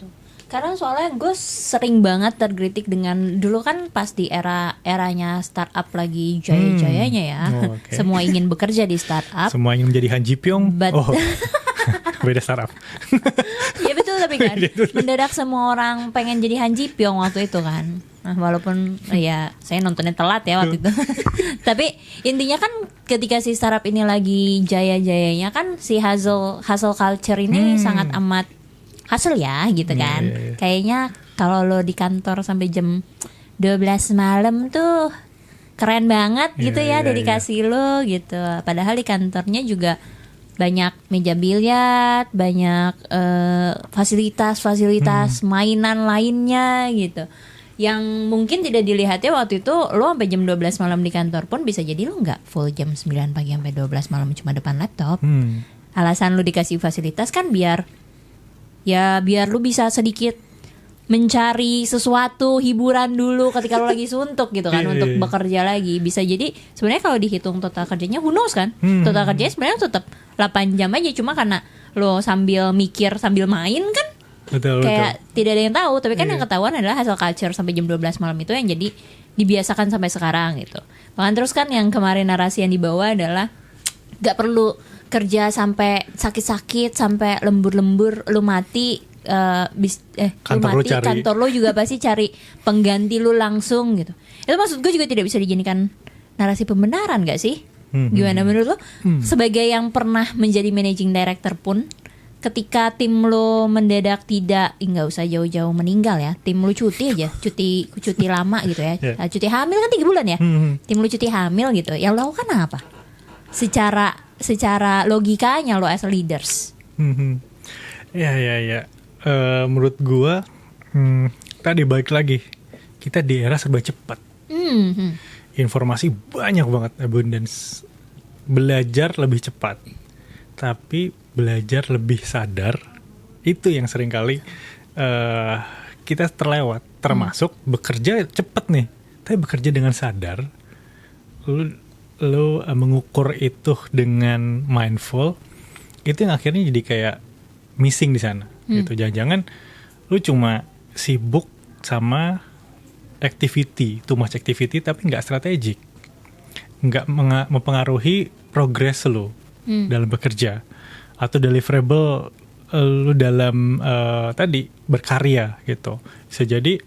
Karena soalnya gue sering banget tergelitik dengan dulu kan pas di eranya startup lagi jaya-jayanya ya. Okay. Semua ingin bekerja di startup. Semua ingin menjadi Han Ji Pyong. Beda startup. Iya betul, tapi kan mendadak semua orang pengen jadi Han Ji Pyong waktu itu kan. Nah walaupun ya saya nontonnya telat ya waktu itu. Tapi intinya kan ketika si startup ini lagi jaya-jayanya kan si hustle culture ini sangat amat hustle ya gitu kan. Yeah. Kayaknya kalau lo di kantor sampai jam 12 malam tuh keren banget gitu ya dedikasi lo gitu. Padahal di kantornya juga banyak meja biliar, banyak fasilitas mainan lainnya gitu. Yang mungkin tidak dilihatnya waktu itu lo sampai jam 12 malam di kantor pun bisa jadi lo nggak full jam 9 pagi sampai 12 malam cuma depan laptop. Alasan lo dikasih fasilitas kan biar lu bisa sedikit mencari sesuatu hiburan dulu ketika lo lagi suntuk gitu kan untuk bekerja lagi. Bisa jadi sebenarnya kalau dihitung total kerjanya who knows kan. Total kerjanya sebenarnya tetap 8 jam aja, cuma karena lo sambil mikir sambil main kan. Betul. Tidak ada yang tahu, tapi kan yang ketahuan adalah hasil culture sampai jam 12 malam itu yang jadi dibiasakan sampai sekarang gitu. Bahkan terus kan yang kemarin narasi yang dibawa adalah gak perlu kerja sampai sakit-sakit, sampai lembur-lembur, lu mati kantor lo juga pasti cari pengganti lu langsung gitu. Itu maksud gue juga tidak bisa dijadikan narasi pembenaran gak sih? Gimana menurut lo? Sebagai yang pernah menjadi managing director pun, ketika tim lo mendadak nggak usah jauh-jauh meninggal ya, tim lo cuti aja, cuti lama gitu ya, Yeah. cuti hamil kan 3 bulan ya, tim lo cuti hamil gitu, yang lo lakukan apa? Secara logikanya lo as leaders. Ya. Menurut gua tadi balik lagi, kita di era serba cepat. Informasi banyak banget, abundance. Belajar lebih cepat, tapi belajar lebih sadar itu yang seringkali kita terlewat. Termasuk bekerja cepat nih, tapi bekerja dengan sadar. Lu mengukur itu dengan mindful, itu yang akhirnya jadi kayak missing di sana. Gitu. Jangan-jangan lu cuma sibuk sama activity, too much activity, tapi nggak strategik, nggak mempengaruhi progress lu dalam bekerja atau deliverable lu dalam tadi berkarya gitu. Bisa jadi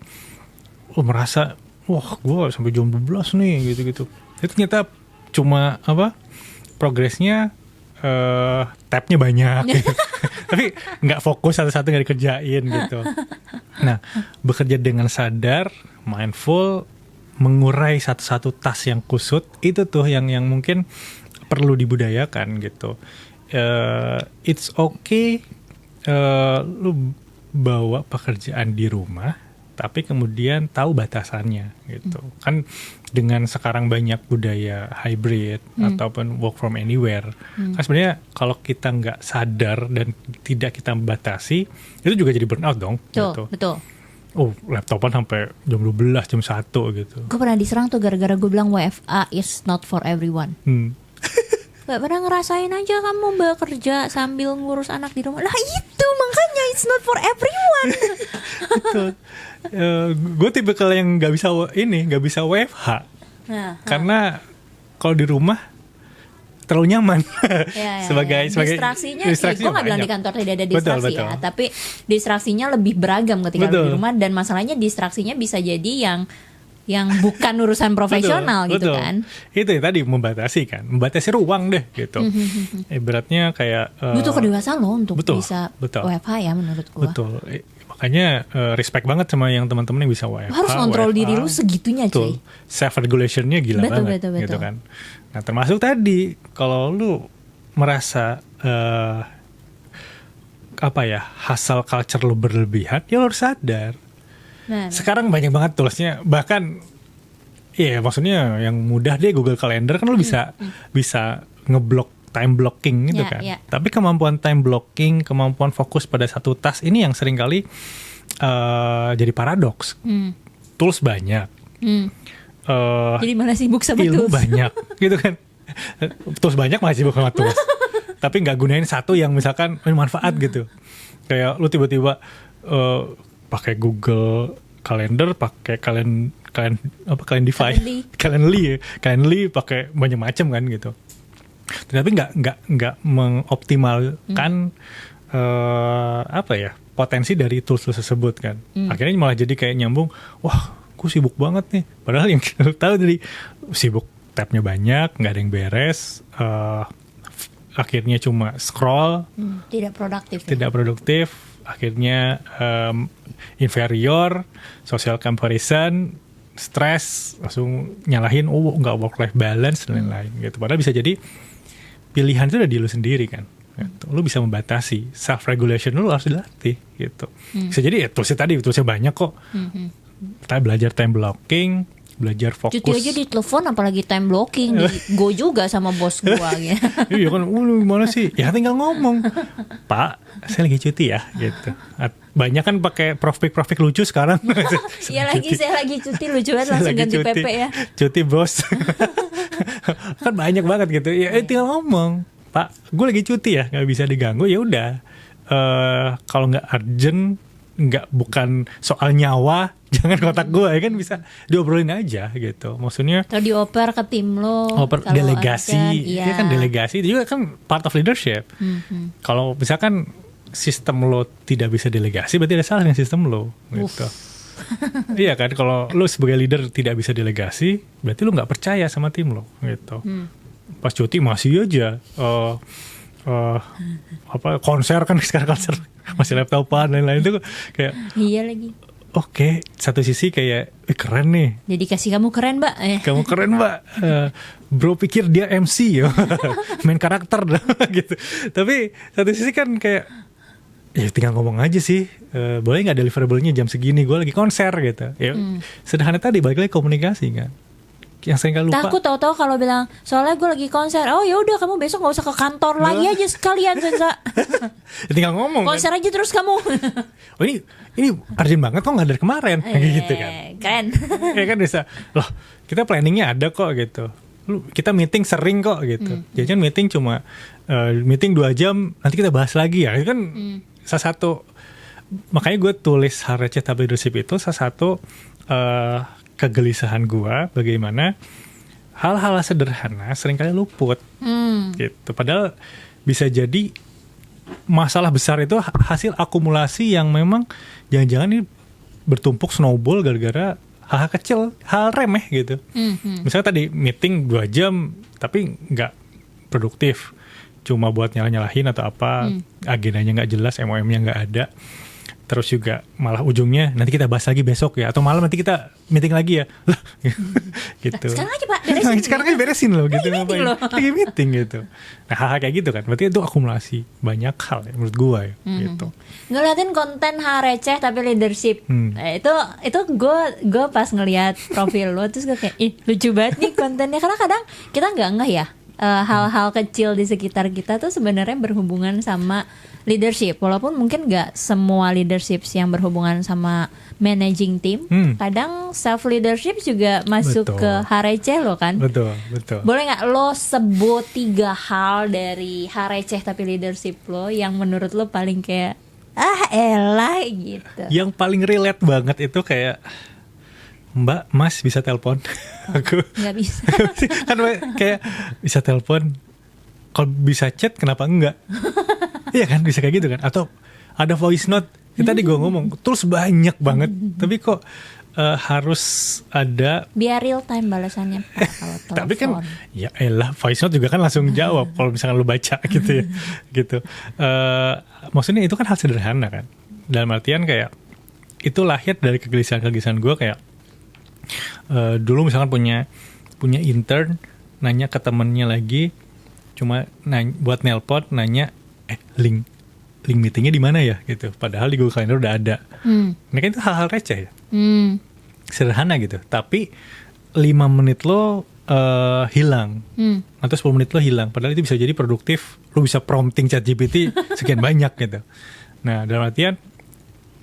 merasa wah gue sampai jam 12 nih gitu. Itu ternyata cuma progresnya tabnya banyak gitu. Tapi nggak fokus satu-satu, nggak dikerjain gitu. Nah, bekerja dengan sadar, mindful, mengurai satu-satu task yang kusut, itu tuh yang mungkin perlu dibudayakan gitu. It's okay lu bawa pekerjaan di rumah, tapi kemudian tahu batasannya gitu. Kan dengan sekarang banyak budaya hybrid ataupun work from anywhere, kan sebenarnya kalau kita nggak sadar dan tidak kita batasi, itu juga jadi burnout dong. Betul. Oh, laptopan sampai jam 12, jam 1 gitu. Gue pernah diserang tuh gara-gara gue bilang WFA is not for everyone. Gak pernah ngerasain aja kamu bekerja sambil ngurus anak di rumah. Lah itu makanya it's not for everyone. Betul. Gue tipikal yang nggak bisa WFH. Karena kalau di rumah terlalu nyaman. sebagai distraksinya gue nggak bilang di kantor tidak ada distraksi betul. ya, tapi distraksinya lebih beragam ketika di rumah, dan masalahnya distraksinya bisa jadi yang bukan urusan profesional gitu kan. Itu ya tadi membatasi ruang deh gitu. Ibaratnya kayak butuh kedewasaan loh untuk bisa betul. WFH ya menurut gue. Betul. Makanya respect banget sama yang teman-teman yang bisa WFH. Harus kontrol diri lu segitunya cuy. Self regulationnya gila banget betul. gitu kan. Nah termasuk tadi kalau lu merasa hustle culture lu berlebihan, ya lu harus sadar. Sekarang banyak banget toolsnya, bahkan maksudnya yang mudah deh, Google Calendar kan lu bisa ngeblok time blocking gitu kan. Tapi kemampuan time blocking, kemampuan fokus pada satu task ini yang seringkali jadi paradoks. Tools banyak. Jadi malah sibuk sama ilmu tools. banyak gitu kan. Tools banyak masih sibuk sama tools. Tapi nggak gunain satu yang misalkan bermanfaat gitu. Kayak lu tiba-tiba pakai Google Calendar, pakai Calendly pakai banyak macam kan gitu. Tapi nggak mengoptimalkan potensi dari tools tersebut kan. Akhirnya malah jadi kayak nyambung, wah gue sibuk banget nih. Padahal yang kita tahu dari sibuk, tabnya banyak, nggak ada yang beres, akhirnya cuma scroll, tidak produktif, akhirnya inferior, social comparison, stres, langsung nyalahin nggak work life balance dan lain-lain gitu. Padahal bisa jadi pilihan itu udah di lu sendiri kan. Gitu. Lu bisa membatasi, self regulation lu harus dilatih gitu. Bisa jadi toolsnya banyak kok. Kita belajar time blocking, belajar fokus. Cuti aja di telepon, apalagi time blocking, di go juga sama bos gua gitu. Iya kan, lu gimana sih? Ya tinggal ngomong, Pak, saya lagi cuti ya, gitu. Banyak kan pakai profik lucu sekarang. Iya saya lagi cuti, lucu banget, langsung ganti cuti, PP ya. Cuti bos. Kan banyak banget gitu. Ya tinggal ngomong, Pak, gue lagi cuti ya, nggak bisa diganggu. Ya udah, kalau nggak urgent, bukan soal nyawa, jangan kontak gue ya kan, bisa diobrolin aja gitu. Maksudnya atau dioper ke tim lo, delegasi, itu kan delegasi, itu juga kan part of leadership. Kalau misalkan sistem lo tidak bisa delegasi, berarti ada salah dengan sistem lo gitu. Iya kan, kalau lo sebagai leader tidak bisa delegasi, berarti lo nggak percaya sama tim lo gitu. pas cuti masih aja konser kan sekarang konser masih laptopan lain-lain itu kayak Iya lagi. oke, satu sisi kayak keren nih. Dedikasi kamu keren, Mbak. Kamu keren, Mbak. Bro pikir dia MC ya. Main karakter dah gitu. Tapi satu sisi kan kayak ya tinggal ngomong aja sih. Boleh nggak deliverable-nya jam segini? Gue lagi konser gitu. Ya sederhana tadi balik lagi komunikasi kan. Yang saya nggak lupa. Takut tahu-tahu kalau bilang soalnya gue lagi konser. Oh ya udah kamu besok nggak usah ke kantor lagi aja sekalian Sensa. Tinggal ngomong. Konser kan? aja terus kamu. Oh ini urgent banget kok nggak dari kemarin gitu kan. Keren. Ya kan bisa. Loh kita planningnya ada kok gitu. Kita meeting sering kok gitu. Jadi kan meeting cuma meeting 2 jam nanti kita bahas lagi ya. Itu kan salah satu makanya gue tulis hal receh tapi leadership itu salah satu kegelisahan gue bagaimana hal-hal sederhana seringkali luput gitu. Padahal bisa jadi masalah besar itu hasil akumulasi yang memang jangan-jangan ini bertumpuk snowball gara-gara hal-hal kecil, hal remeh gitu. Misalnya tadi meeting 2 jam tapi nggak produktif, cuma buat nyalah-nyalahin atau apa, agendanya nggak jelas, MOM-nya nggak ada. Terus juga malah ujungnya nanti kita bahas lagi besok ya, atau malam nanti kita meeting lagi ya. Loh, gitu. Sekarang aja Pak, beresin. Sekarang aja beresin loh gitu. Meeting loh. Lagi meeting gitu. Nah hal-hal kayak gitu kan, berarti itu akumulasi banyak hal ya menurut gua ya gitu. Ngeliatin konten hal receh tapi leadership. Itu gue pas ngeliat profil lo terus gue kayak ih lucu banget nih kontennya, karena kadang kita nggak ngeh ya hal-hal kecil di sekitar kita tuh sebenarnya berhubungan sama leadership, walaupun mungkin nggak semua leadership yang berhubungan sama managing team. Kadang self leadership juga masuk Betul. ke hal receh lo kan. Betul. Boleh nggak lo sebut 3 hal dari hal receh tapi leadership lo yang menurut lo paling kayak elah gitu. Yang paling relate banget itu kayak Mbak, Mas bisa telepon aku. Nggak bisa. Kan kayak bisa telepon, kalau bisa chat kenapa enggak? Iya kan bisa kayak gitu kan? Atau ada voice note. Tadi gue ngomong tools banyak banget, tapi kok harus ada. Biar real time balasannya Pak, kalau telepon. Tapi kan ya elah voice note juga kan langsung jawab kalau misalkan lu baca gitu ya. Gitu. Maksudnya itu kan hal sederhana kan. Dalam artian kayak itu lahir dari kegelisahan gue kayak dulu misalkan punya intern nanya ke temennya lagi, cuma buat nelpon nanya link meetingnya di mana ya gitu, padahal di Google Calendar udah ada. Ini kan itu hal-hal receh ya, sederhana gitu, tapi 5 menit lo hilang atau 10 menit lo hilang, padahal itu bisa jadi produktif, lo bisa prompting ChatGPT sekian banyak gitu. Nah dalam artian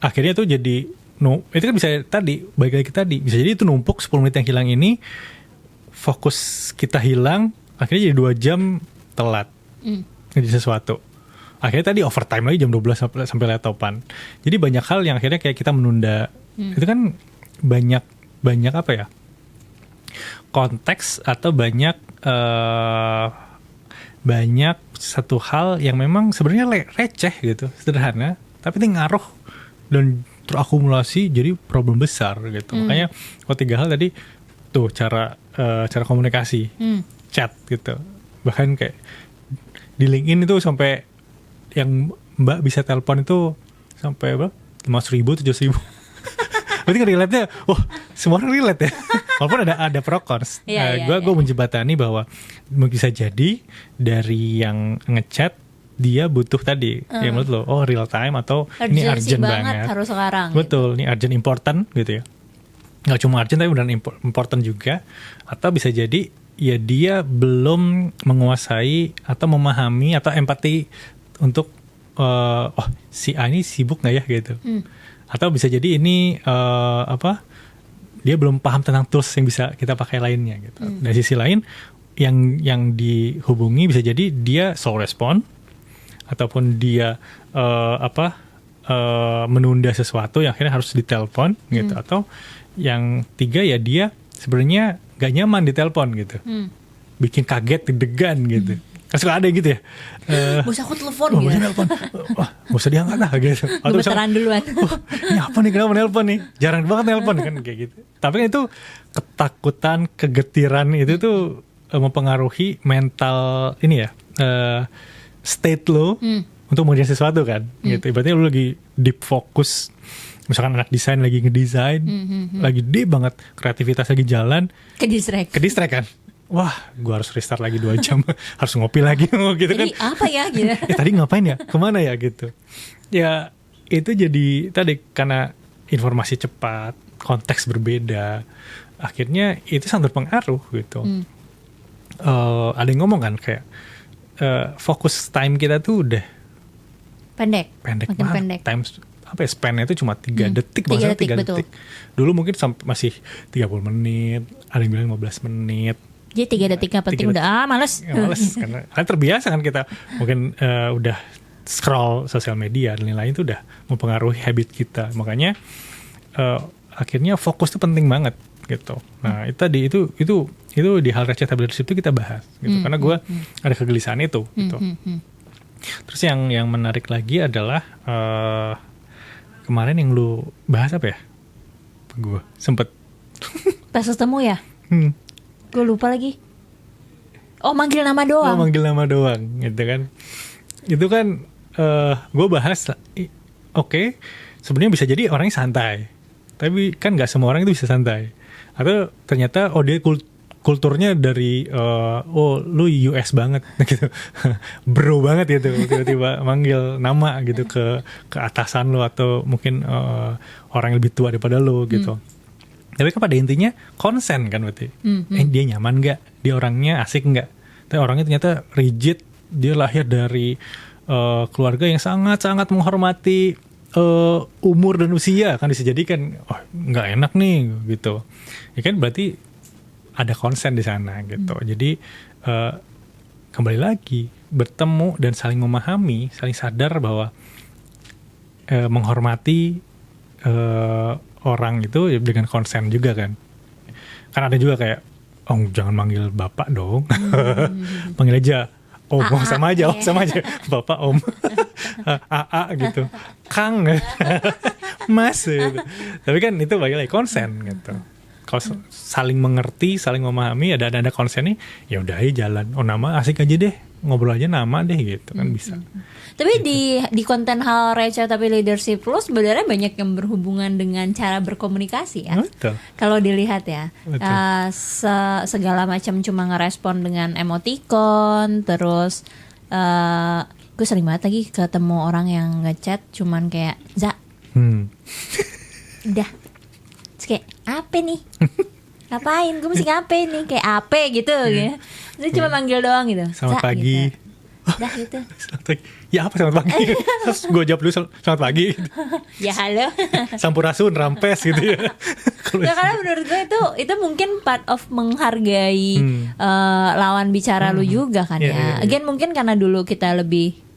akhirnya tuh jadi itu kan bisa tadi balik lagi ke tadi, bisa jadi itu numpuk 10 menit yang hilang ini, fokus kita hilang, akhirnya jadi 2 jam telat ngerjain sesuatu. Akhirnya tadi overtime lagi jam 12 sampai laptopan. Jadi banyak hal yang akhirnya kayak kita menunda. Itu kan banyak apa ya? Konteks atau banyak satu hal yang memang sebenarnya receh gitu, sederhana, tapi ini ngaruh dan terakumulasi jadi problem besar gitu. Makanya kalau 3 hal tadi tuh cara komunikasi, chat gitu. Bahkan kayak di LinkedIn itu sampai yang Mbak bisa telepon itu sampai berapa? 500.000, 700.000. Berarti kan relate-nya, semua orang relate ya. Walaupun ada pro cons. Gue menjembatani bahwa bisa jadi dari yang ngechat dia butuh tadi, yang menurut lo, real time atau ini urgent banget harus sekarang. Betul, ini urgent important gitu ya. Nggak cuma urgent tapi beneran important juga. Atau bisa jadi ya dia belum menguasai atau memahami atau empati untuk si A ini sibuk nggak ya gitu. Atau bisa jadi ini dia belum paham tentang tools yang bisa kita pakai lainnya gitu. Dari sisi lain yang dihubungi bisa jadi dia slow respond ataupun dia menunda sesuatu yang akhirnya harus ditelepon gitu. Atau yang 3 ya dia sebenarnya gak nyaman ditelepon gitu, bikin kaget, deg-degan gitu. Kan suka ada gitu ya. Bos aku telepon gitu. Nelpon. Wah, gak usah diangkat lah gitu. Atau gemeteran duluan. Ini apa nih, kenapa nelpon nih? Jarang banget nelpon kan kayak gitu. Tapi kan itu ketakutan, kegetiran itu tuh mempengaruhi mental ini ya, state lo untuk mengerjakan sesuatu kan. Gitu. Ibaratnya lo lagi deep fokus, misalkan anak desain lagi ngedesain, lagi deep banget, kreativitas lagi jalan, ke distract kan. Wah, gue harus restart lagi 2 jam, harus ngopi lagi gitu kan. jadi apa ya gitu. Tadi ngapain ya, kemana ya gitu. Ya itu jadi tadi karena informasi cepat, konteks berbeda, akhirnya itu sangat berpengaruh gitu. Ada yang ngomong kan kayak fokus time kita tuh udah pendek makin banget. pendek. Time apa ya, span-nya itu cuma 3 detik, 3 3 betul. detik. Dulu mungkin masih 30 menit, ada yang bilang 15 menit. Jadi 3 detik gak penting, 3 udah males. Ya, males karena terbiasa kan kita mungkin udah scroll sosial media dan lain-lain itu udah mempengaruhi habit kita. Makanya akhirnya fokus itu penting banget gitu. Nah, itu tadi itu di hal receh leadership itu kita bahas gitu. Karena gue ada kegelisahan itu gitu. Terus yang menarik lagi adalah kemarin yang lu bahas apa ya? Gue sempet Pas ketemu ya? Gue lupa lagi. Oh, manggil nama doang. Manggil nama doang gitu kan. Itu kan gue bahas oke, sebenarnya bisa jadi orangnya santai. Tapi kan gak semua orang itu bisa santai. Atau ternyata dia kulturnya dari lu US banget gitu. Bro banget gitu. Tiba-tiba manggil nama gitu ke atasan lu atau mungkin orang yang lebih tua daripada lu gitu. Tapi kan pada intinya konsen kan berarti. Dia nyaman gak? Dia orangnya asik gak? Tapi orangnya ternyata rigid. Dia lahir dari keluarga yang sangat-sangat menghormati umur dan usia. Kan bisa jadikan, gak enak nih gitu. Ya kan berarti ada konsen di sana gitu. Jadi kembali lagi, bertemu dan saling memahami, saling sadar bahwa menghormati orang itu ya dengan konsen juga kan. Kan ada juga kayak, jangan manggil bapak dong. Panggil aja om, sama aja. Bapak, om. AA gitu. Kang. Mas gitu. Tapi kan itu balik lagi konsen gitu. Kalau saling mengerti, saling memahami, ada konsen nih, ya udah aja jalan. Nama asik aja deh. Ngobrol aja nama deh gitu kan bisa. Tapi di konten hal receh tapi leadership lo sebenarnya banyak yang berhubungan dengan cara berkomunikasi ya. Betul. Kalau dilihat ya, segala macam cuma ngerespon dengan emoticon, terus gue sering banget lagi ketemu orang yang ngechat cuman kayak za, udah, terus kayak apa nih? Ngapain? Gue mesti ngapain nih? Kayak apa gitu gitu. Terus cuma manggil doang gitu. Selamat pagi. Gitu. Dah gitu. Selamat pagi. Ya apa selamat pagi? Terus gue jawab dulu selamat pagi. Ya halo. Sampurasun, rampes gitu ya. Ya karena menurut gue itu mungkin part of menghargai lawan bicara lu juga kan ya. Again mungkin karena dulu kita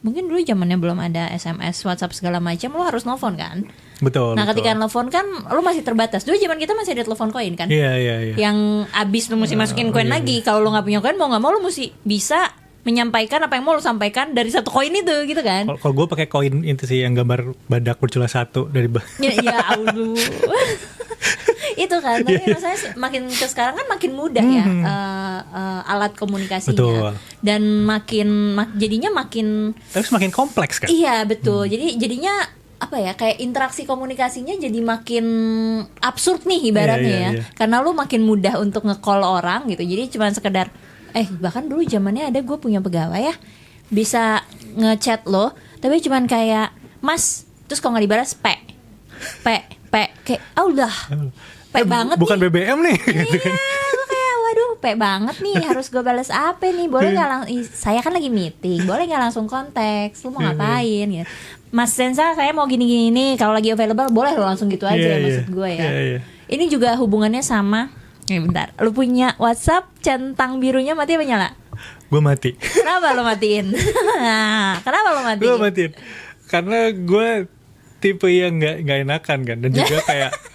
mungkin dulu zamannya belum ada SMS, WhatsApp segala macam, lu harus nelfon kan. Betul. Nah ketika nelfon kan lu masih terbatas. Dulu zaman kita masih ada telepon koin kan. Iya. Yang abis lu mesti masukin koin lagi. Kalau lu nggak punya koin mau nggak mau lu mesti bisa menyampaikan apa yang mau lu sampaikan dari satu koin itu gitu kan. Kalau gue pakai koin itu sih yang gambar badak bercula 1 dari ya Allah. Itu kan, tapi rasanya makin ke sekarang kan makin mudah ya alat komunikasinya. Betul. Dan jadinya makin tapi semakin kompleks kan. Iya betul. Jadi jadinya apa ya, kayak interaksi komunikasinya jadi makin absurd nih ibaratnya ya. Karena lu makin mudah untuk nge-call orang gitu. Jadi cuma sekedar bahkan dulu zamannya ada gue punya pegawai ya bisa ngechat lo tapi cuman kayak mas, terus kalau nggak dibalas pe kayak udah pe banget bukan nih. BBM nih Iya lo kayak waduh pe banget nih, harus gue balas apa nih, boleh nggak saya kan lagi meeting, boleh nggak langsung konteks, lu mau ngapain gitu. Mas Sensa saya mau gini nih, kalau lagi available boleh lo langsung gitu aja maksud gue ya. Ini juga hubungannya sama bentar, lu punya WhatsApp centang birunya mati apa nyala? Gue mati. Kenapa lo matiin? Kenapa lo matiin? Gue matiin karena gue tipe yang nggak enakan kan, dan juga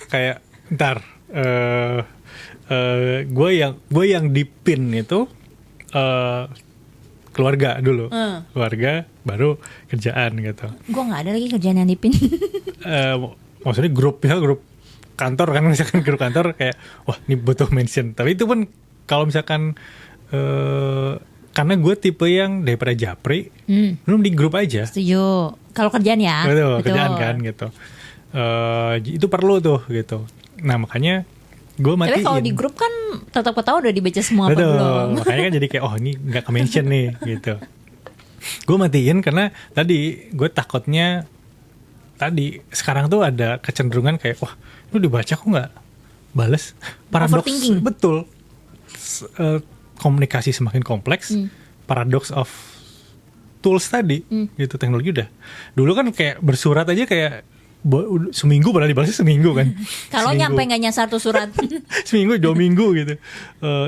kayak ntar gue yang di pin itu keluarga dulu, keluarga baru kerjaan gitu. Gue nggak ada lagi kerjaan yang di pin. Maksudnya grup kantor kan, misalkan grup kantor kayak wah ini butuh mention, tapi itu pun kalau misalkan karena gue tipe yang daripada japri, belum di grup aja. Setuju. Kalau kerjaan ya. Betul. Kerjaan kan gitu. Itu perlu tuh gitu. Nah makanya gue matiin. Tapi kalau di grup kan tetap ketahuan udah dibaca semua apa Betul. belum. Makanya kan jadi kayak ini nggak ke-mention nih gitu. Gue matiin karena tadi gue takutnya sekarang tuh ada kecenderungan kayak wah lu dibaca kok nggak bales. Paradoks. Overthinking. Betul. Komunikasi semakin kompleks. Paradox of tools tadi gitu, teknologi udah. Dulu kan kayak bersurat aja kayak seminggu, padahal dibalasnya seminggu kan. Kalau nyampe nggak nyasar tuh surat. Seminggu 2 minggu gitu.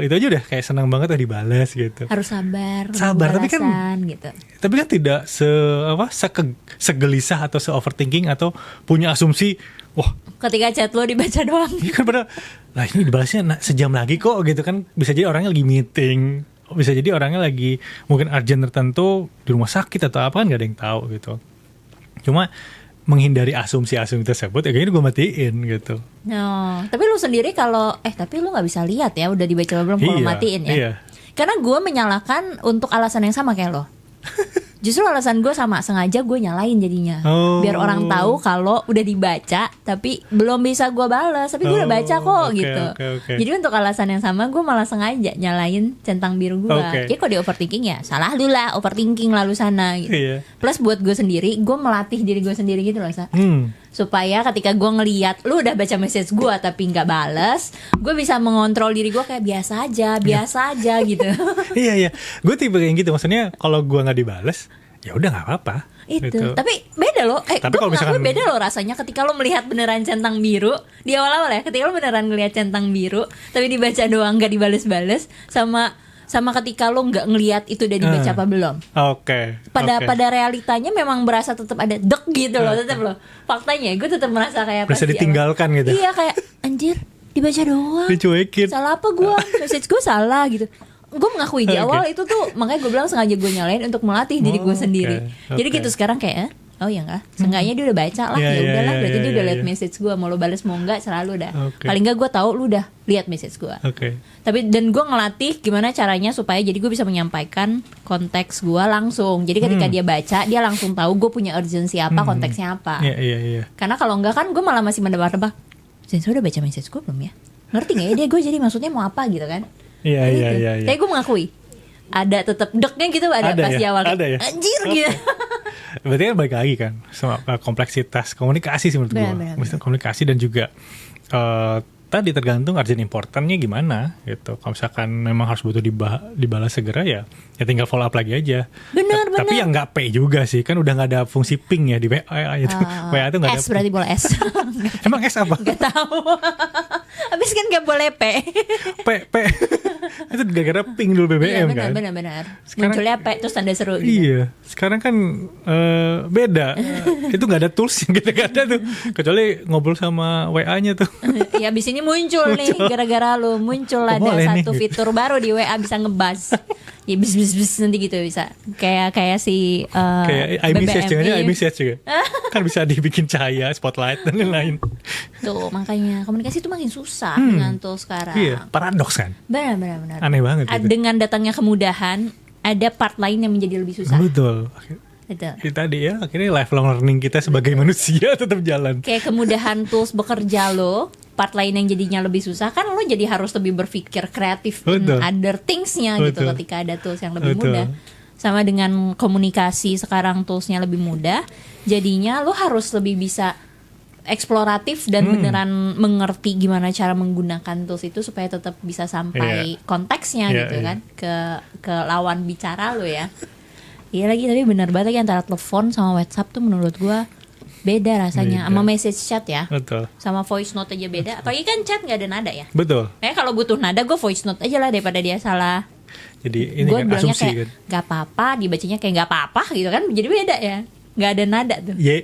Itu aja udah kayak senang banget dibalas gitu. Harus sabar Tapi kan gitu. Tapi kan tidak segelisah atau se-overthinking atau punya asumsi wah Ketika chat lo dibaca doang. iya kan, padahal lah ini dibalasnya sejam lagi kok gitu kan. Bisa jadi orangnya lagi meeting, bisa jadi orangnya lagi mungkin urgent tertentu di rumah sakit atau apa kan, gak ada yang tahu gitu. Cuma menghindari asumsi-asumsi tersebut ya kayaknya gue matiin gitu. No, tapi lu sendiri kalau tapi lu nggak bisa lihat ya udah dibaca belum kalau matiin ya. Iya. Karena gue menyalahkan untuk alasan yang sama kayak lo. Justru alasan gue sama, sengaja gue nyalain jadinya. Biar orang tahu kalau udah dibaca tapi belum bisa gue balas, tapi gue udah baca kok gitu. Okay. Jadi untuk alasan yang sama gue malah sengaja nyalain centang biru gue. Jadi kalau di overthinking ya salah lu lah, overthinking lalu sana gitu. Iya. Plus buat gue sendiri, gue melatih diri gue sendiri gitu loh, Sa. Supaya ketika gue ngeliat lu udah baca message gue tapi nggak balas, gue bisa mengontrol diri gue kayak biasa aja gitu. Iya. Gue tipe kayak gitu, maksudnya kalau gue nggak dibales ya udah nggak apa-apa. Itu. Gitu. Tapi beda loh. Tapi Gue kalau misalkan beda loh rasanya ketika lo melihat beneran centang biru di awal-awal ya. Ketika lo beneran ngelihat centang biru tapi dibaca doang nggak dibales-bales, sama ketika lo nggak ngelihat itu udah dibaca apa belum. Oke. Pada realitanya memang berasa tetap ada dek gitu loh, tetap loh. Faktanya gue tetap merasa kayak berasa ditinggalkan gitu. Iya kayak anjir dibaca doang. Dicuekin. Salah apa gue? Message gue salah gitu. Gue mengakui di awal itu tuh, makanya gue bilang sengaja gue nyalain untuk melatih diri gue sendiri. Jadi gitu sekarang kayak oh ya enggak, seenggaknya dia udah baca lah, ya udahlah, berarti dia udah lihat message gue, mau lo bales mau enggak selalu udah. Paling enggak gue tahu lu udah lihat message gue. Tapi dan gue ngelatih gimana caranya supaya jadi gue bisa menyampaikan konteks gue langsung. Jadi ketika dia baca, dia langsung tahu gue punya urgensi apa, konteksnya apa. Iya. Karena kalau enggak kan gue malah masih mendebak-debak. Sensor udah baca message gue belum ya? Ngerti nggak ya dia gue jadi maksudnya mau apa gitu kan? Iya. Tapi gue mengakui ada tetap deknya gitu, ada pas di awal ada ya? anjir gitu. Berarti kan balik lagi kan sama kompleksitas komunikasi sih menurut gue. Maksudnya komunikasi dan juga tadi tergantung urgent importantnya gimana gitu. Kalau misalkan memang harus butuh dibalas segera ya tinggal follow up lagi aja. Benar. Tapi yang nggak pay juga sih, kan udah nggak ada fungsi ping ya di WA itu. WA itu nggak ada. S berarti boleh S. Emang S apa? Gak tahu. Habis kan nggak boleh P. P. Itu gara-gara ping dulu BBM kan. Benar. Munculnya P terus tanda seru. Gitu. Iya. Sekarang kan beda. Itu nggak ada tools yang ada tuh, kecuali ngobrol sama WA-nya tuh. Ya abis ini muncul nih gara-gara lu muncul ada satu fitur baru di WA bisa ngebas. Ya bis nanti gitu bisa kayak si kayak iMessage juga, iMessage juga kan bisa dibikin cahaya, spotlight dan lain-lain. Tuh makanya komunikasi itu makin susah dengan tools sekarang. Iya, paradoks kan. Benar. Aneh banget. Gitu. Dengan datangnya kemudahan, ada part lain yang menjadi lebih susah. Betul. Tadi ya akhirnya lifelong learning kita sebagai manusia tetap jalan. Kayak kemudahan tools bekerja lo, part lain yang jadinya lebih susah kan lo jadi harus lebih berpikir kreatif in other things-nya gitu ketika ada tools yang lebih mudah. Sama dengan komunikasi sekarang toolsnya lebih mudah, jadinya lo harus lebih bisa eksploratif dan beneran mengerti gimana cara menggunakan tools itu supaya tetap bisa sampai konteksnya gitu kan ke lawan bicara lo ya. Iya lagi, tapi benar banget lagi antara telepon sama WhatsApp tuh menurut gua beda rasanya. Sama message chat ya. Betul. Sama voice note aja beda. Apalagi kan chat nggak ada nada ya. Betul. Kalau butuh nada gue voice note aja lah daripada dia salah. Jadi ini gua kan asumsi kayak, kan. Gak apa-apa, dibacanya kayak gak apa-apa gitu kan. Jadi beda ya. Gak ada nada tuh. Ya.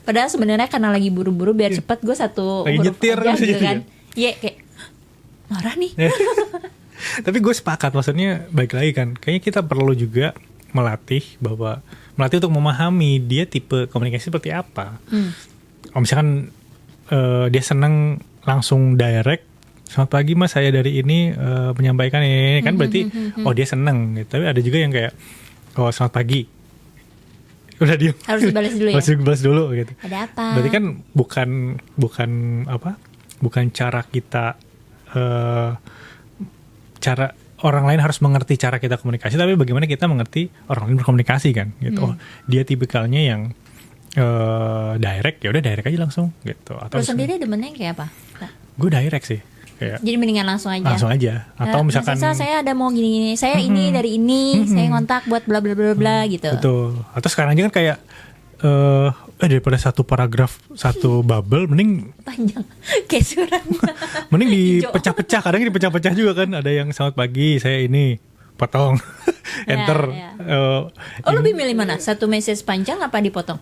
Padahal sebenarnya karena lagi buru-buru biar cepet gue satu lagi huruf nyetir aja gitu kan. Iya kayak marah nih. Tapi gue sepakat, maksudnya baik lagi kan, kayaknya kita perlu juga melatih untuk memahami dia tipe komunikasi seperti apa. Kalau misalkan dia senang langsung direct selamat pagi mas, saya dari ini menyampaikan ini kan berarti oh dia seneng gitu. Tapi ada juga yang kayak oh selamat pagi, udah diem, Harus dibalas dulu ya. harus dibalas dulu gitu. Ada apa? Berarti kan bukan cara kita cara orang lain harus mengerti cara kita komunikasi, tapi bagaimana kita mengerti orang lain berkomunikasi kan gitu. Oh dia tipikalnya yang direct, ya udah direct aja langsung gitu. Atau Lu sendiri demennya kayak apa? Nah, gue direct sih, kayak jadi mendingan langsung aja. langsung aja. Atau Mas misalkan Isa, saya ada mau gini-gini, saya ini dari ini, saya ngontak buat bla bla bla bla gitu. betul. Atau sekarang aja kan kayak daripada satu paragraf satu bubble, mending Panjang kayak surat. mending Hijau. dipecah-pecah. Kadang dipecah-pecah juga kan. Ada yang selamat pagi, saya ini potong, enter. Ya. Oh lebih milih mana? Satu message panjang apa dipotong?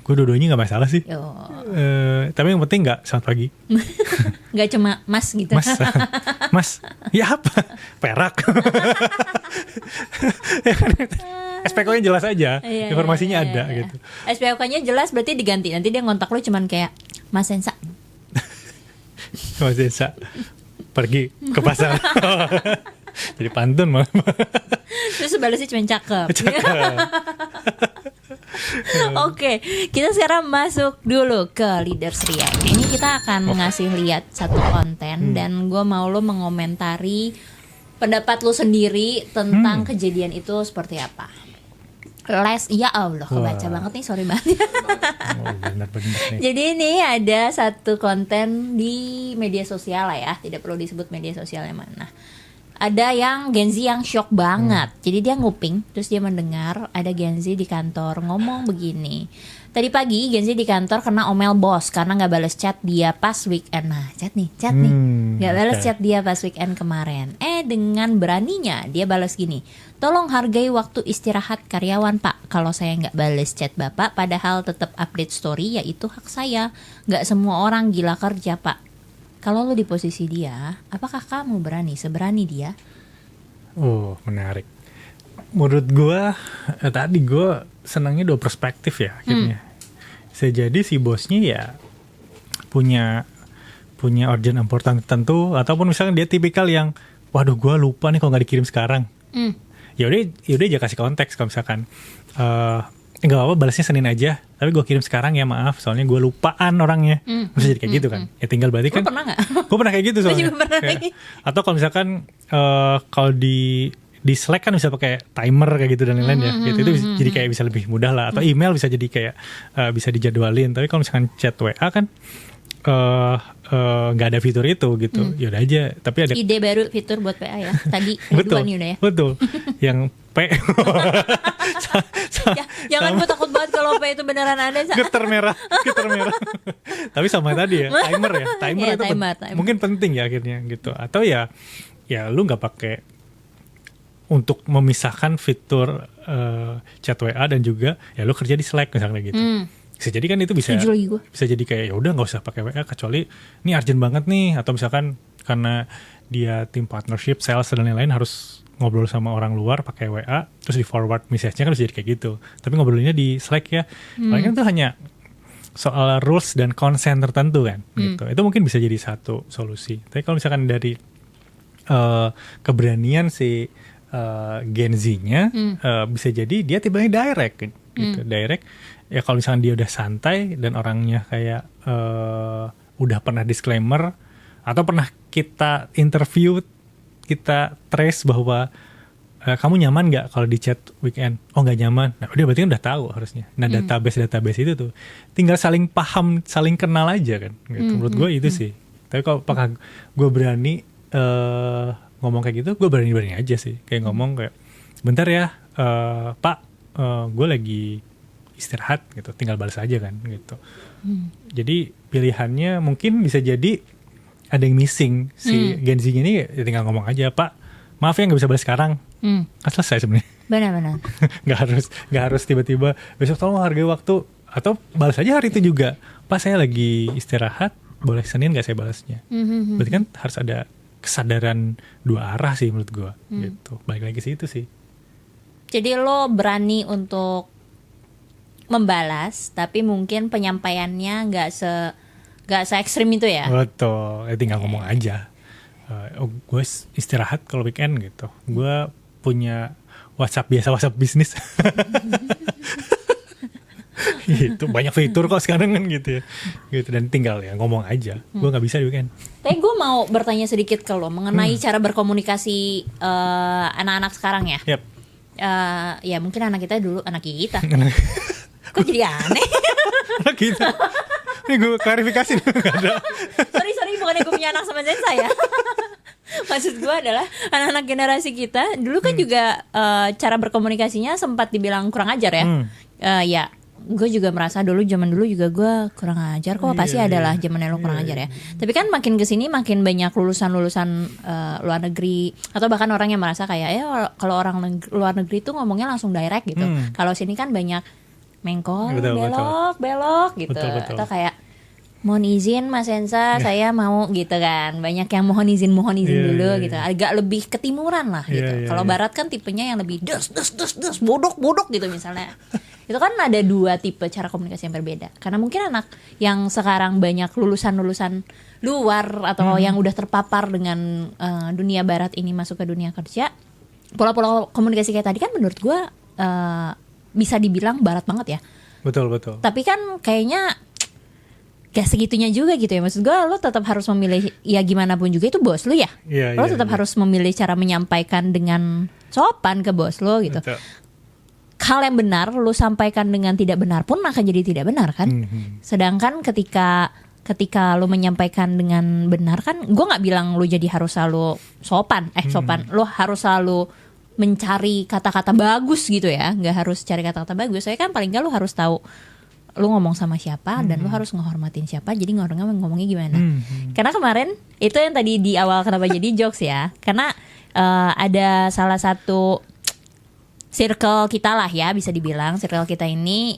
Gue dua-duanya nggak masalah sih. Yo, Tapi yang penting nggak selamat pagi, nggak cuma mas gitu. mas. Mas, ya apa? Perak. Ya kan, SPK-nya jelas aja, Iya, informasinya iya, ada iya. gitu. SPOK-nya jelas berarti diganti. Nanti dia ngontak lu cuman kayak Mas Sensa. Mas Desa pergi ke pasar. Jadi pantun malah. Terus balasnya cuma cakep. Cakep. Oke, kita sekarang masuk dulu ke Leaders React. Ini kita akan ngasih lihat satu konten dan gue mau lo mengomentari pendapat lo sendiri tentang kejadian itu seperti apa. Ya Allah, kebaca Wah. banget nih, sorry banget. Oh, benar-benar nih. Jadi ini ada satu konten di media sosial lah ya, tidak perlu disebut media sosialnya mana. Ada yang Gen Z yang shock banget. Jadi dia nguping, terus dia mendengar ada Gen Z di kantor ngomong begini. Tadi pagi Gen Z di kantor kena omel bos karena nggak balas chat dia pas weekend. Nah, chat nih, nggak balas oke. chat dia pas weekend kemarin. Dengan beraninya dia balas gini. Tolong hargai waktu istirahat karyawan pak. Kalau saya nggak balas chat bapak, padahal tetap update story, yaitu hak saya. Nggak semua orang gila kerja pak. Kalau lo di posisi dia, apakah kamu berani seberani dia? Oh, menarik. Menurut gue, tadi gue senangnya dua perspektif ya akhirnya. Bisa jadi si bosnya ya punya urgent important tertentu, ataupun misalkan dia tipikal yang, waduh gue lupa nih kalau nggak dikirim sekarang. Ya udah aja kasih konteks kalau misalkan nggak apa-apa balasnya Senin aja, tapi gue kirim sekarang ya maaf, soalnya gue lupaan orangnya. Bisa jadi kayak gitu kan. Ya tinggal berarti Lo kan. pernah nggak? Gue pernah kayak gitu Gue soalnya. juga pernah Kayak- lagi. atau kalau misalkan kalau di Slack kan bisa pakai timer kayak gitu dan lain-lain ya. Gitu itu jadi kayak bisa lebih mudah lah. Atau email bisa jadi kayak bisa dijadwalin. Tapi kalau misalkan chat WA kan nggak ada fitur itu gitu. Ya udah aja. Tapi ada Ide baru fitur buat PA ya. Tadi ada dua nih udah ya. betul. Yang P Ya, jangan gue takut banget kalau P itu beneran ada. getar merah. Tapi sama tadi ya, timer ya. Timer Iya, itu timer. mungkin penting ya akhirnya gitu. Atau ya lu nggak pakai untuk memisahkan fitur chat WA dan juga ya lu kerja di Slack misalnya gitu. Bisa jadi kan itu bisa Setuju lagi gue. bisa jadi kayak ya udah nggak usah pakai WA kecuali ini urgent banget nih, atau misalkan karena dia tim partnership, sales dan lain-lain harus ngobrol sama orang luar pakai WA terus di forward message-nya kan bisa jadi kayak gitu. Tapi ngobrolnya di Slack ya. Paling kan itu hanya soal rules dan consent tertentu kan gitu. Itu mungkin bisa jadi satu solusi. Tapi kalau misalkan dari keberanian si Gen Z-nya bisa jadi dia tiba-tiba direct gitu. Direct ya kalau misalkan dia udah santai dan orangnya kayak udah pernah disclaimer atau pernah kita interview, kita trace bahwa kamu nyaman nggak kalau di chat weekend? Oh nggak nyaman. Nah udah berarti kan udah tahu harusnya. Nah database itu tuh tinggal saling paham, saling kenal aja kan. Gitu. Menurut gue itu sih. Tapi kalau apakah gue berani ngomong kayak gitu? Gue berani aja sih. Kayak ngomong kayak, bentar ya Pak, gue lagi istirahat gitu. Tinggal balas aja kan gitu. Jadi pilihannya mungkin bisa jadi ada yang missing si Gen Z ini, ya tinggal ngomong aja Pak. Maaf ya nggak bisa balas sekarang. Kan selesai sebenarnya. Benar-benar. nggak harus tiba-tiba besok tolong hargai waktu, atau balas aja hari itu juga. Pak saya lagi istirahat, boleh Senin nggak saya balasnya? Berarti kan harus ada kesadaran dua arah sih menurut gue. Gitu. Balik lagi sih itu sih. Jadi lo berani untuk membalas, tapi mungkin penyampaiannya nggak se ekstrim itu ya. Betul. Tinggal ngomong aja. gue istirahat kalau weekend gitu. Gue punya WhatsApp bisnis. Gitu, banyak fitur kok sekarang kan gitu ya. Gitu, dan tinggal ya ngomong aja. Gue nggak bisa di weekend. Tapi gue mau bertanya sedikit ke lo mengenai cara berkomunikasi anak-anak sekarang ya. Yap. Ya mungkin anak kita dulu anak kita. Kok jadi aneh? Anak kita. Ini gue klarifikasi nggak ada. sorry bukannya gue punya anak sama Zensa ya. Maksud gue adalah anak-anak generasi kita dulu kan juga cara berkomunikasinya sempat dibilang kurang ajar ya. Ya gue juga merasa zaman dulu juga gue kurang ajar kok. Pasti adalah zamannya lo kurang ajar ya. Tapi kan makin kesini makin banyak lulusan luar negeri atau bahkan orang yang merasa kayak kalau orang luar negeri tuh ngomongnya langsung direct gitu. Kalau sini kan banyak mengkol, belok gitu. Betul. Atau kayak mohon izin Mas Ensa, saya mau gitu kan. Banyak yang mohon izin dulu gitu. Agak lebih ketimuran lah gitu. Kalau barat kan tipenya yang lebih des bodok gitu misalnya. Itu kan ada dua tipe cara komunikasi yang berbeda. Karena mungkin anak yang sekarang banyak lulusan luar atau yang udah terpapar dengan dunia barat ini masuk ke dunia kerja, pola-pola komunikasi kayak tadi kan menurut gue bisa dibilang barat banget ya. Betul. Tapi kan kayaknya gak segitunya juga gitu ya. Maksud gue lo tetap harus memilih, ya gimana pun juga itu bos lo ya. Lo tetap harus memilih cara menyampaikan dengan sopan ke bos lo gitu. Betul. Hal yang benar lo sampaikan dengan tidak benar pun akan jadi tidak benar kan. Sedangkan ketika lo menyampaikan dengan benar kan, gue gak bilang lo jadi harus selalu sopan. Lo harus selalu mencari kata-kata bagus gitu ya. Gak harus cari kata-kata bagus. Soalnya kan paling gak lo harus tahu lu ngomong sama siapa dan lu harus ngehormatin siapa, jadi ngomongnya gimana. Karena kemarin itu yang tadi di awal kenapa jadi jokes ya, karena ada salah satu circle kita lah ya, bisa dibilang circle kita ini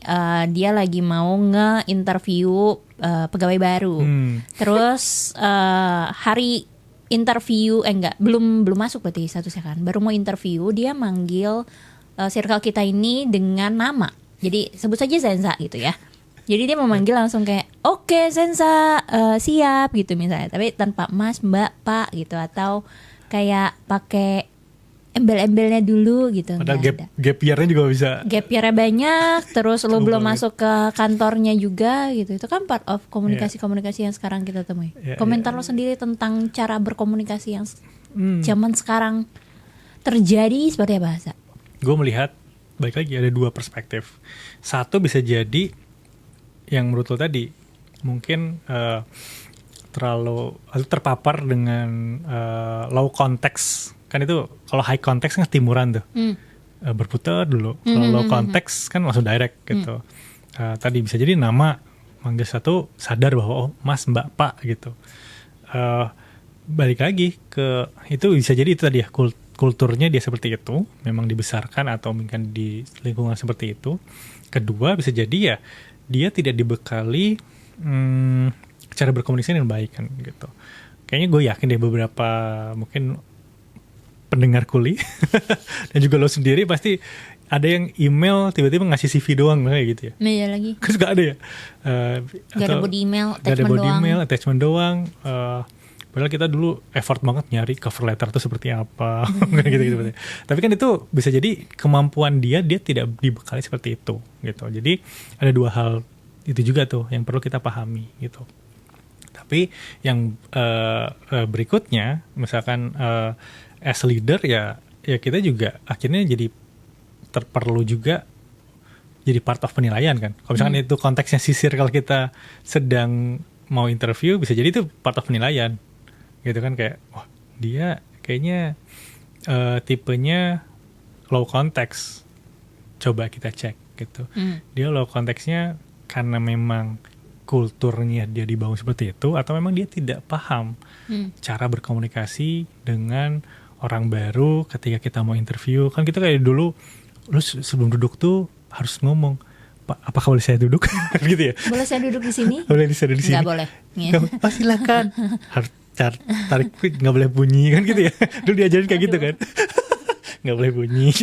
dia lagi mau nge-interview pegawai baru. Terus hari interview belum masuk berarti statusnya kan, baru mau interview, dia manggil circle kita ini dengan nama. Jadi sebut saja Zensa gitu ya. Jadi dia memanggil langsung kayak oke, Zensa siap gitu misalnya. Tapi tanpa Mas, Mbak, Pak gitu. Atau kayak pakai embel-embelnya dulu gitu. Padahal gap year-nya juga bisa. Gap year-nya banyak. Terus lo belum masuk ke kantornya juga gitu. Itu kan part of komunikasi-komunikasi yang sekarang kita temui. Komentar lo sendiri tentang cara berkomunikasi yang zaman sekarang terjadi seperti apa, Sa? Gue melihat baik lagi ada dua perspektif. Satu bisa jadi yang menurut lo tadi mungkin terlalu terpapar dengan low context. Kan itu kalau high context kan timuran tuh, berputar dulu. Kalau low context kan langsung direct gitu. Tadi bisa jadi nama manggil satu sadar bahwa Mas, Mbak, Pak gitu. Balik lagi ke itu bisa jadi itu tadi ya, kulturnya dia seperti itu, memang dibesarkan atau mungkin di lingkungan seperti itu. Kedua bisa jadi ya dia tidak dibekali cara berkomunikasi yang baik kan gitu. Kayaknya gue yakin deh beberapa mungkin pendengar kuli dan juga lo sendiri pasti ada yang email tiba-tiba ngasih CV doang kayak gitu ya. Iya lagi. Kan suka ada ya. Gak ada body email, attachment doang. Padahal kita dulu effort banget nyari cover letter itu seperti apa, gitu. Tapi kan itu bisa jadi kemampuan dia tidak dibekali seperti itu, gitu. Jadi ada dua hal itu juga tuh yang perlu kita pahami, gitu. Tapi yang berikutnya, misalkan as leader ya kita juga akhirnya jadi perlu juga jadi part of penilaian kan. Kalau misalkan itu konteksnya sisir, kalau kita sedang mau interview bisa jadi itu part of penilaian. Gitu kan, kayak wah dia kayaknya tipenya low context, coba kita cek gitu. Dia low context-nya karena memang kulturnya dia dibangun seperti itu, atau memang dia tidak paham cara berkomunikasi dengan orang baru ketika kita mau interview. Kan kita kayak dulu lu sebelum duduk tuh harus ngomong, Pak, apakah boleh saya duduk? Gitu ya. Boleh saya duduk di sini? Boleh saya duduk di sini? Nggak boleh. Oh, silakan. Harus tarik nggak boleh bunyi kan gitu ya. Dulu diajarin kayak gitu kan. Nggak boleh bunyi.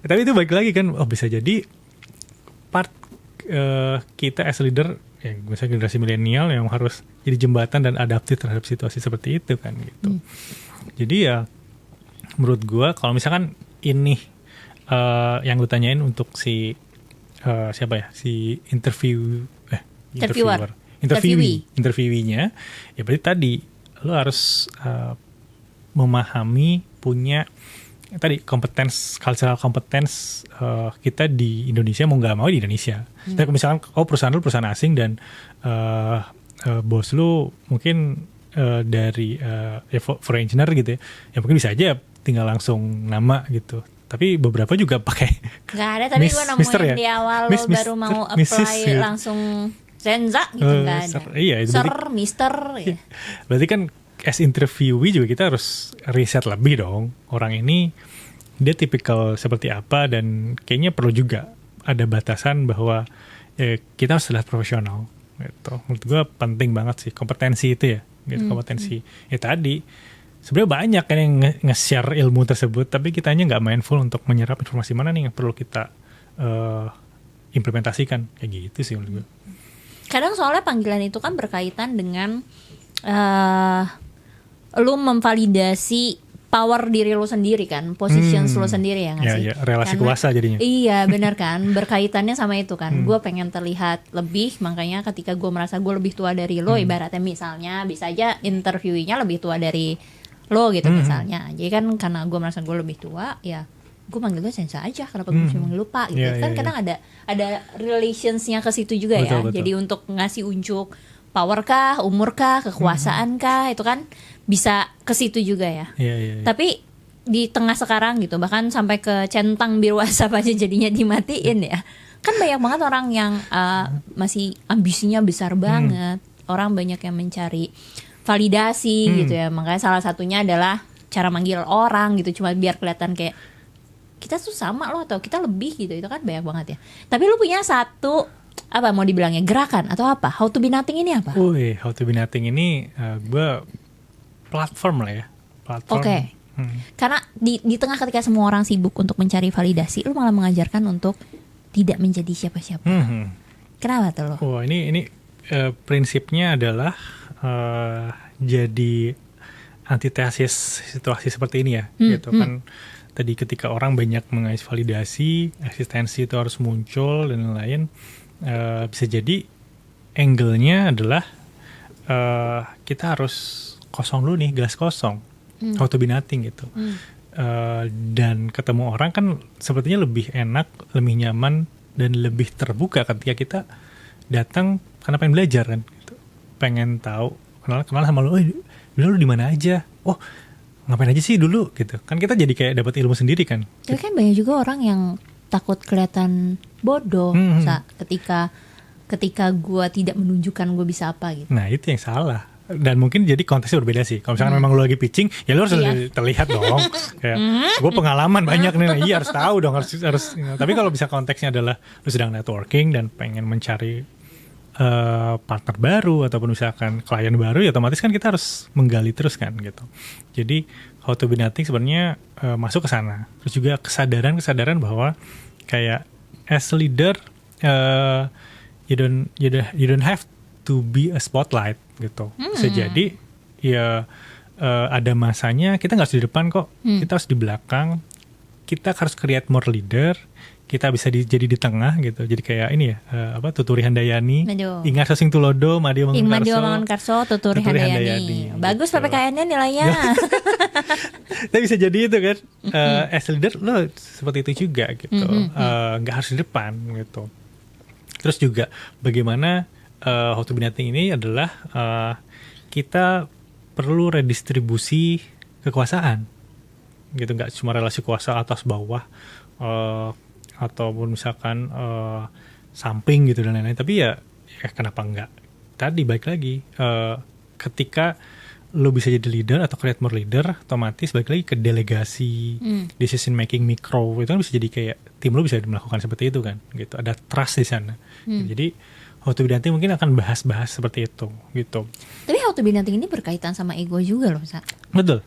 Tapi itu balik lagi kan, bisa jadi part kita as leader, ya misalnya generasi milenial yang harus jadi jembatan dan adaptif terhadap situasi seperti itu kan gitu. Jadi ya menurut gue kalau misalkan ini yang gue tanyain untuk si siapa ya, si interviewinya, ya berarti tadi lo harus memahami, punya tadi cultural competence kita di Indonesia, mau nggak mau di Indonesia. Tapi misalkan perusahaan lu perusahaan asing dan bos lu mungkin dari foreign engineer gitu ya mungkin bisa aja tinggal langsung nama gitu. Tapi beberapa juga pakai nggak ada, tapi gue nemuin di awal lo baru mau apply gitu. langsung Zenza gitu, nggak ada. Iya, Sir, Mister. Ya. Berarti kan as interviewee juga kita harus riset lebih dong. Orang ini dia tipikal seperti apa, dan kayaknya perlu juga ada batasan bahwa kita harus terlihat profesional. Gitu. Menurut gue penting banget sih kompetensi itu ya. Gitu, kompetensi. Ya tadi sebenarnya banyak kan yang nge-share ilmu tersebut, tapi kitanya nggak mindful untuk menyerap informasi mana nih yang perlu kita implementasikan. Kayak gitu sih menurut gue. Kadang soalnya panggilan itu kan berkaitan dengan lu memvalidasi power diri lu sendiri kan, positions lu sendiri ya nggak sih? Ya, relasi kuasa jadinya. Iya benar kan, berkaitannya sama itu kan. Gue pengen terlihat lebih, makanya ketika gue merasa gue lebih tua dari lo, ibaratnya misalnya bisa aja interviewnya lebih tua dari lo gitu misalnya. Jadi kan karena gue merasa gue lebih tua, ya gue manggil gue Sensa aja, kenapa gue mesti manggil lupa gitu. Kan kadang ada relationsnya ke situ juga ya. Betul. Jadi untuk ngasih unjuk power kah, umur kah, kekuasaan kah, itu kan bisa ke situ juga ya. Iya. Tapi di tengah sekarang gitu, bahkan sampai ke centang biru asap aja jadinya dimatiin ya. Kan banyak banget orang yang masih ambisinya besar banget. Orang banyak yang mencari validasi gitu ya. Makanya salah satunya adalah cara manggil orang gitu, cuma biar kelihatan kayak kita tuh sama loh atau kita lebih gitu. Itu kan banyak banget ya. Tapi lu punya satu apa mau dibilangnya gerakan atau apa? How to be nothing ini apa? How to be nothing ini gue platform lah ya. Platform. Oke. Karena di tengah ketika semua orang sibuk untuk mencari validasi, lu malah mengajarkan untuk tidak menjadi siapa-siapa. Kenapa tuh lo? Ini prinsipnya adalah jadi antitesis situasi seperti ini ya. Gitu kan. Tadi ketika orang banyak mengais validasi, eksistensi itu harus muncul dan lain-lain, bisa jadi angle-nya adalah kita harus kosong dulu nih, gelas kosong, how to be nothing gitu. Dan ketemu orang kan sepertinya lebih enak, lebih nyaman, dan lebih terbuka ketika kita datang karena pengen belajar kan, gitu. Pengen tahu, kenal sama lu, dulu lu di mana aja, ngapain aja sih dulu gitu kan, kita jadi kayak dapat ilmu sendiri kan. Tapi kan banyak juga orang yang takut kelihatan bodoh ketika gue tidak menunjukkan gue bisa apa gitu. Nah itu yang salah, dan mungkin jadi konteksnya berbeda sih. Kalau misalkan memang lu lagi pitching, ya lu harus terlihat dong. Kayak gue pengalaman banyak nih, iya harus tahu dong, harus. Tapi kalau bisa konteksnya adalah lu sedang networking dan pengen mencari partner baru ataupun misalkan klien baru, ya otomatis kan kita harus menggali terus kan gitu. Jadi how to be nothing sebenarnya masuk ke sana. Terus juga kesadaran bahwa kayak as a leader you don't have to be a spotlight gitu. Bisa jadi ya ada masanya kita nggak harus di depan kok, kita harus di belakang. Kita harus create more leader. Kita bisa jadi di tengah gitu. Jadi kayak ini ya, Tuturi Handayani, Ingar Sasing Tulodo, Madio Mangunkarso, Tuturi Handayani. Bagus gitu. PPKN-nya nilainya. Tapi bisa jadi itu kan, as leader lo seperti itu juga gitu. Nggak harus di depan gitu. Terus juga bagaimana how to be nothing ini adalah kita perlu redistribusi kekuasaan gitu. Nggak cuma relasi kuasa atas bawah, ataupun misalkan samping gitu dan lain-lain. Tapi ya kenapa enggak? Tadi balik lagi, ketika lo bisa jadi leader atau create more leader, otomatis balik lagi ke delegasi, decision making mikro, itu kan bisa jadi kayak tim lo bisa melakukan seperti itu kan, gitu. Ada trust di sana. Jadi how to be nothing mungkin akan bahas-bahas seperti itu gitu. Tapi how to be nothing ini berkaitan sama ego juga loh, Sa. Betul.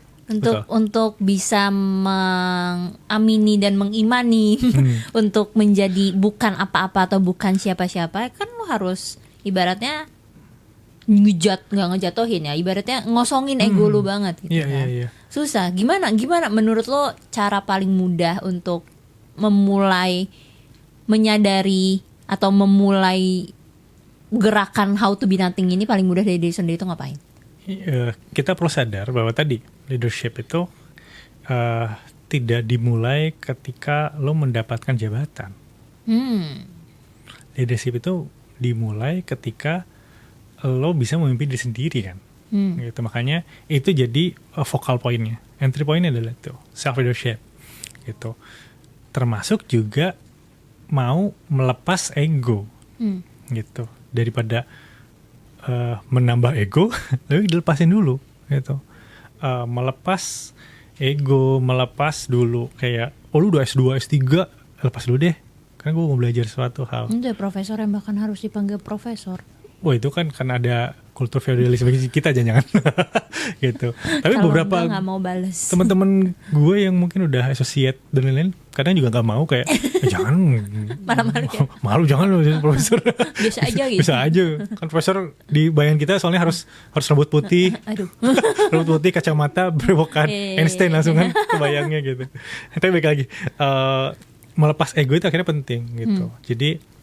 untuk bisa mengamini dan mengimani untuk menjadi bukan apa-apa atau bukan siapa-siapa, kan lo harus ibaratnya nggak ngejatuhin ya, ibaratnya ngosongin ego lo banget gitu kan. Susah. Gimana menurut lo cara paling mudah untuk memulai menyadari atau memulai gerakan how to be nothing ini paling mudah dari diri sendiri itu ngapain? Kita perlu sadar bahwa tadi leadership itu tidak dimulai ketika lo mendapatkan jabatan. Leadership itu dimulai ketika lo bisa memimpin diri sendiri kan. Gitu. Makanya itu jadi focal pointnya. Entry pointnya adalah itu self leadership. Gitu. Termasuk juga mau melepas ego. Gitu. Daripada menambah ego, tapi dilepasin dulu gitu. Melepas ego, melepas dulu kayak lu udah S2, S3, lepas dulu deh. Karena gue mau belajar suatu hal. Itu profesor yang bahkan harus dipanggil profesor. Wah itu kan ada kultur feudalisme kita jangan gitu. Tapi kalo beberapa nggak mau bales. Teman-teman gue yang mungkin udah associate dan lain-lain kadang juga nggak mau kayak jangan malu-malu ya? Malu jangan loh profesor. Biasa aja gitu. Bisa aja kan profesor di bayangan kita soalnya harus rambut putih. Aduh. Rambut putih, kacamata, berewokan Einstein langsung kan kebayangnya gitu. Tapi balik lagi melepas ego itu akhirnya penting gitu. Jadi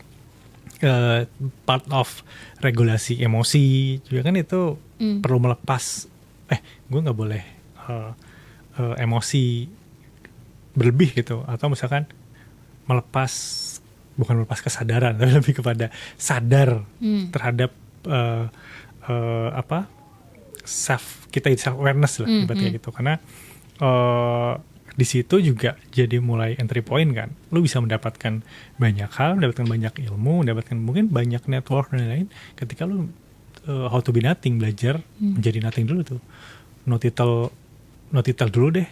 part of regulasi emosi juga kan itu perlu melepas gue nggak boleh emosi berlebih gitu, atau misalkan bukan melepas kesadaran tapi lebih kepada sadar terhadap self awareness lah ibaratnya gitu. Karena di situ juga jadi mulai entry point kan. Lu bisa mendapatkan banyak hal, mendapatkan banyak ilmu, mendapatkan mungkin banyak network dan lain-lain ketika lu how to be nothing, belajar menjadi nothing dulu tuh. No title dulu deh.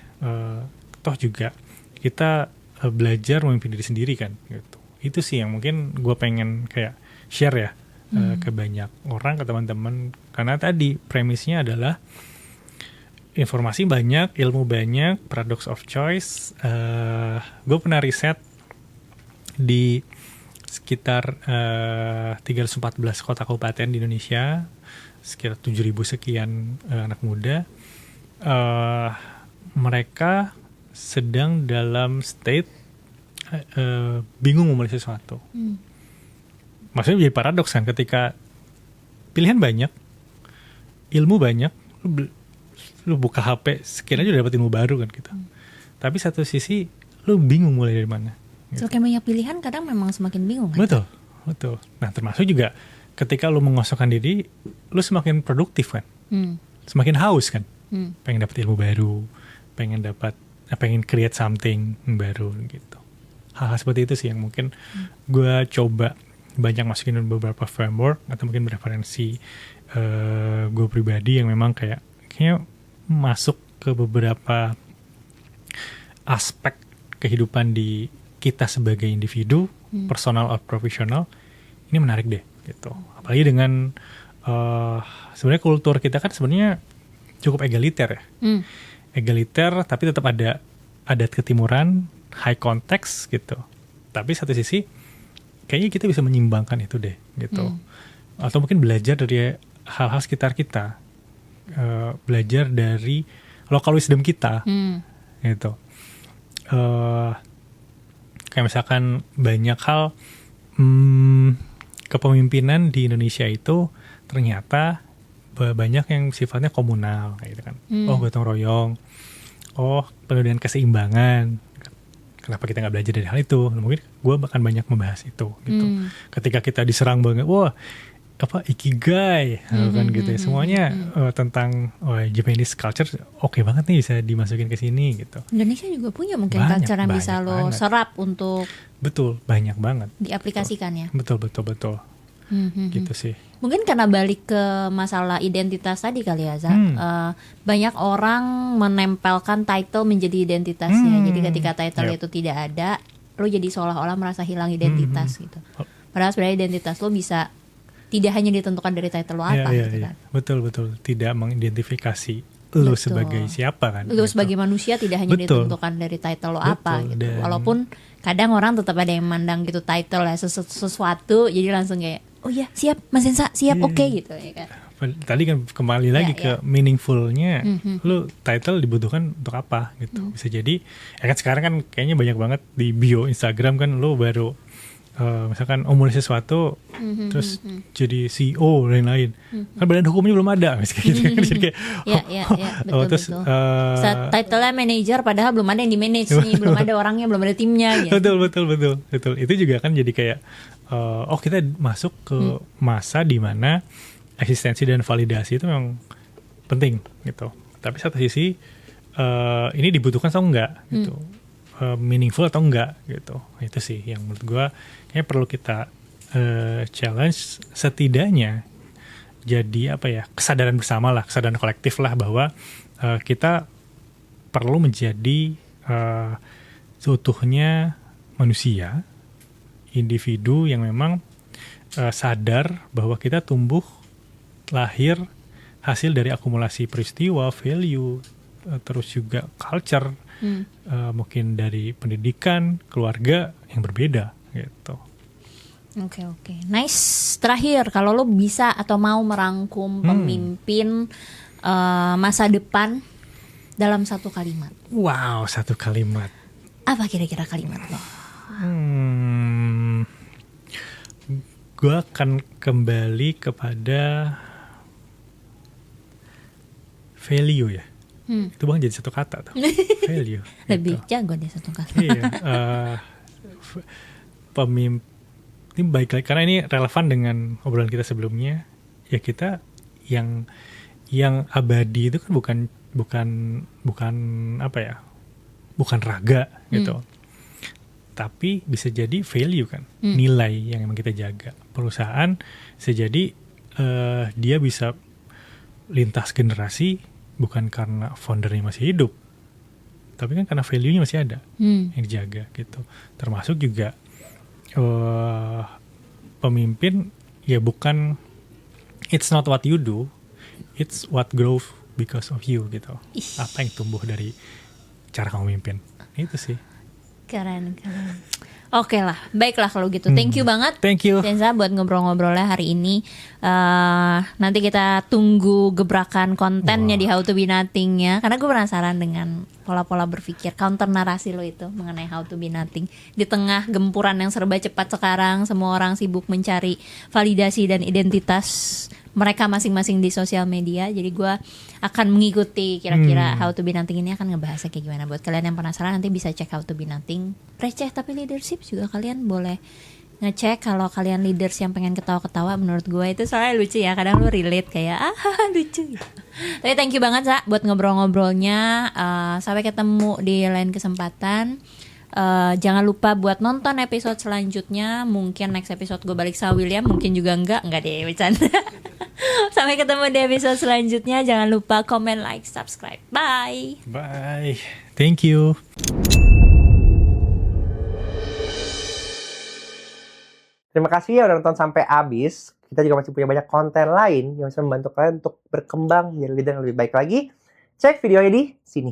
Toh juga kita belajar memimpin diri sendiri kan gitu. Itu sih yang mungkin gue pengen kayak share ya ke banyak orang, ke teman-teman, karena tadi premisnya adalah informasi banyak, ilmu banyak, paradox of choice. Gue pernah riset di sekitar 314 kota kabupaten di Indonesia, sekitar 7.000 sekian anak muda. Mereka sedang dalam state bingung memulai sesuatu. Maksudnya jadi paradoks kan, ketika pilihan banyak, ilmu banyak, lu buka HP sekian aja udah dapet ilmu baru kan gitu. Tapi satu sisi lu bingung mulai dari mana gitu. Semakin banyak pilihan kadang memang semakin bingung kan? Betul. Nah termasuk juga ketika lu mengosongkan diri, lu semakin produktif kan. Semakin haus kan. Pengen dapet ilmu baru, pengen create something baru gitu. Hal-hal seperti itu sih yang mungkin gue coba banyak masukin beberapa framework atau mungkin referensi gue pribadi yang memang kayaknya masuk ke beberapa aspek kehidupan di kita sebagai individu, personal atau profesional. Ini menarik deh gitu. Apalagi dengan sebenarnya kultur kita kan sebenarnya cukup egaliter ya. Egaliter tapi tetap ada adat ketimuran, high context gitu. Tapi satu sisi kayaknya kita bisa menyimbangkan itu deh gitu. Atau mungkin belajar dari hal-hal sekitar kita, belajar dari local wisdom kita gitu. Kayak misalkan banyak hal kepemimpinan di Indonesia itu ternyata banyak yang sifatnya komunal kayak gitu kan. Gotong royong, penuh dengan keseimbangan. Kenapa kita nggak belajar dari hal itu? Nah, mungkin gue akan banyak membahas itu gitu. Ketika kita diserang banget, ikigai kan gitu ya. Semuanya tentang Japanese culture oke banget nih bisa dimasukin ke sini gitu. Indonesia juga punya mungkin culture yang bisa lo serap untuk banyak banget diaplikasikan ya. Betul. Gitu sih. Mungkin karena balik ke masalah identitas tadi kali ya, Zak. Banyak orang menempelkan title menjadi identitasnya. Jadi ketika title itu tidak ada, lo jadi seolah-olah merasa hilang identitas gitu. Padahal sebenarnya identitas lo bisa tidak hanya ditentukan dari title lo apa gitu kan. Betul. Tidak mengidentifikasi lu Betul. sebagai siapa kan. Lu gitu. sebagai manusia tidak hanya Betul. ditentukan dari title lo apa Betul, gitu. dan- Walaupun kadang orang tetap ada yang mandang gitu title ya sesuatu, jadi langsung kayak oh iya siap Mas Ensa siap Iya. oke gitu ya kan. Tadi kan kembali lagi ke meaningfulnya, lu title dibutuhkan untuk apa gitu. Bisa jadi, kan sekarang kan kayaknya banyak banget di bio Instagram kan lu baru misalkan mulai sesuatu terus jadi CEO dan lain-lain. Kan badan hukumnya belum ada misalnya gitu. Jadi kayak, Iya, betul, terus betul. Title-nya manager padahal belum ada yang di manage nih, belum ada orangnya, belum ada timnya gitu. betul. Itu juga kan jadi kayak kita masuk ke masa di mana eksistensi dan validasi itu memang penting gitu. Tapi satu sisi ini dibutuhkan atau enggak gitu. Meaningful atau enggak gitu. Itu sih yang menurut gue kayaknya perlu kita challenge, setidaknya jadi apa ya, kesadaran bersama lah, kesadaran kolektif lah bahwa kita perlu menjadi seutuhnya manusia, individu yang memang sadar bahwa kita tumbuh lahir hasil dari akumulasi peristiwa, value, terus juga culture, mungkin dari pendidikan, keluarga yang berbeda gitu. Oke. Nice. Terakhir, kalau lo bisa atau mau merangkum pemimpin masa depan dalam satu kalimat. Wow, satu kalimat. Apa kira-kira kalimat lo? Gue akan kembali kepada value ya. Itu bang jadi satu kata tuh. Value. Lebih gitu. jago deh satu kata. Iya. Pemimpin ini baik lagi karena ini relevan dengan obrolan kita sebelumnya. Ya kita yang abadi itu kan bukan apa ya? Bukan raga gitu. Tapi bisa jadi value kan, nilai yang emang kita jaga. Perusahaan bisa jadi dia bisa lintas generasi bukan karena foundernya masih hidup, tapi kan karena value-nya masih ada yang dijaga gitu. Termasuk juga pemimpin ya bukan, it's not what you do, it's what grows because of you gitu. Apa yang tumbuh dari cara kamu memimpin, itu sih. Keren. Oke lah, baiklah kalau gitu. Thank you banget. Thank you. Denza buat ngobrol-ngobrolnya hari ini. Nanti kita tunggu gebrakan kontennya di How to Be Nothing ya. Karena gue penasaran dengan pola-pola berpikir, counter narasi lo itu mengenai How to Be Nothing. Di tengah gempuran yang serba cepat sekarang, semua orang sibuk mencari validasi dan identitas mereka masing-masing di sosial media. Jadi gue akan mengikuti kira-kira How to Be Nothing ini akan ngebahasnya kayak gimana. Buat kalian yang penasaran nanti bisa cek How to Be Nothing. Receh tapi leadership juga kalian boleh ngecek kalau kalian leaders yang pengen ketawa-ketawa. Menurut gue itu soalnya lucu ya. Kadang lu relate kayak lucu gitu. Tapi thank you banget Sa buat ngobrol-ngobrolnya. Sampai ketemu di lain kesempatan. Jangan lupa buat nonton episode selanjutnya. Mungkin next episode gue balik sama William, mungkin juga enggak deh, bercanda. Sampai ketemu di episode selanjutnya. Jangan lupa komen, like, subscribe. Bye. Bye. Thank you. Terima kasih ya udah nonton sampai habis. Kita juga masih punya banyak konten lain yang bisa membantu kalian untuk berkembang menjadi leader yang lebih baik lagi. Cek videonya di sini.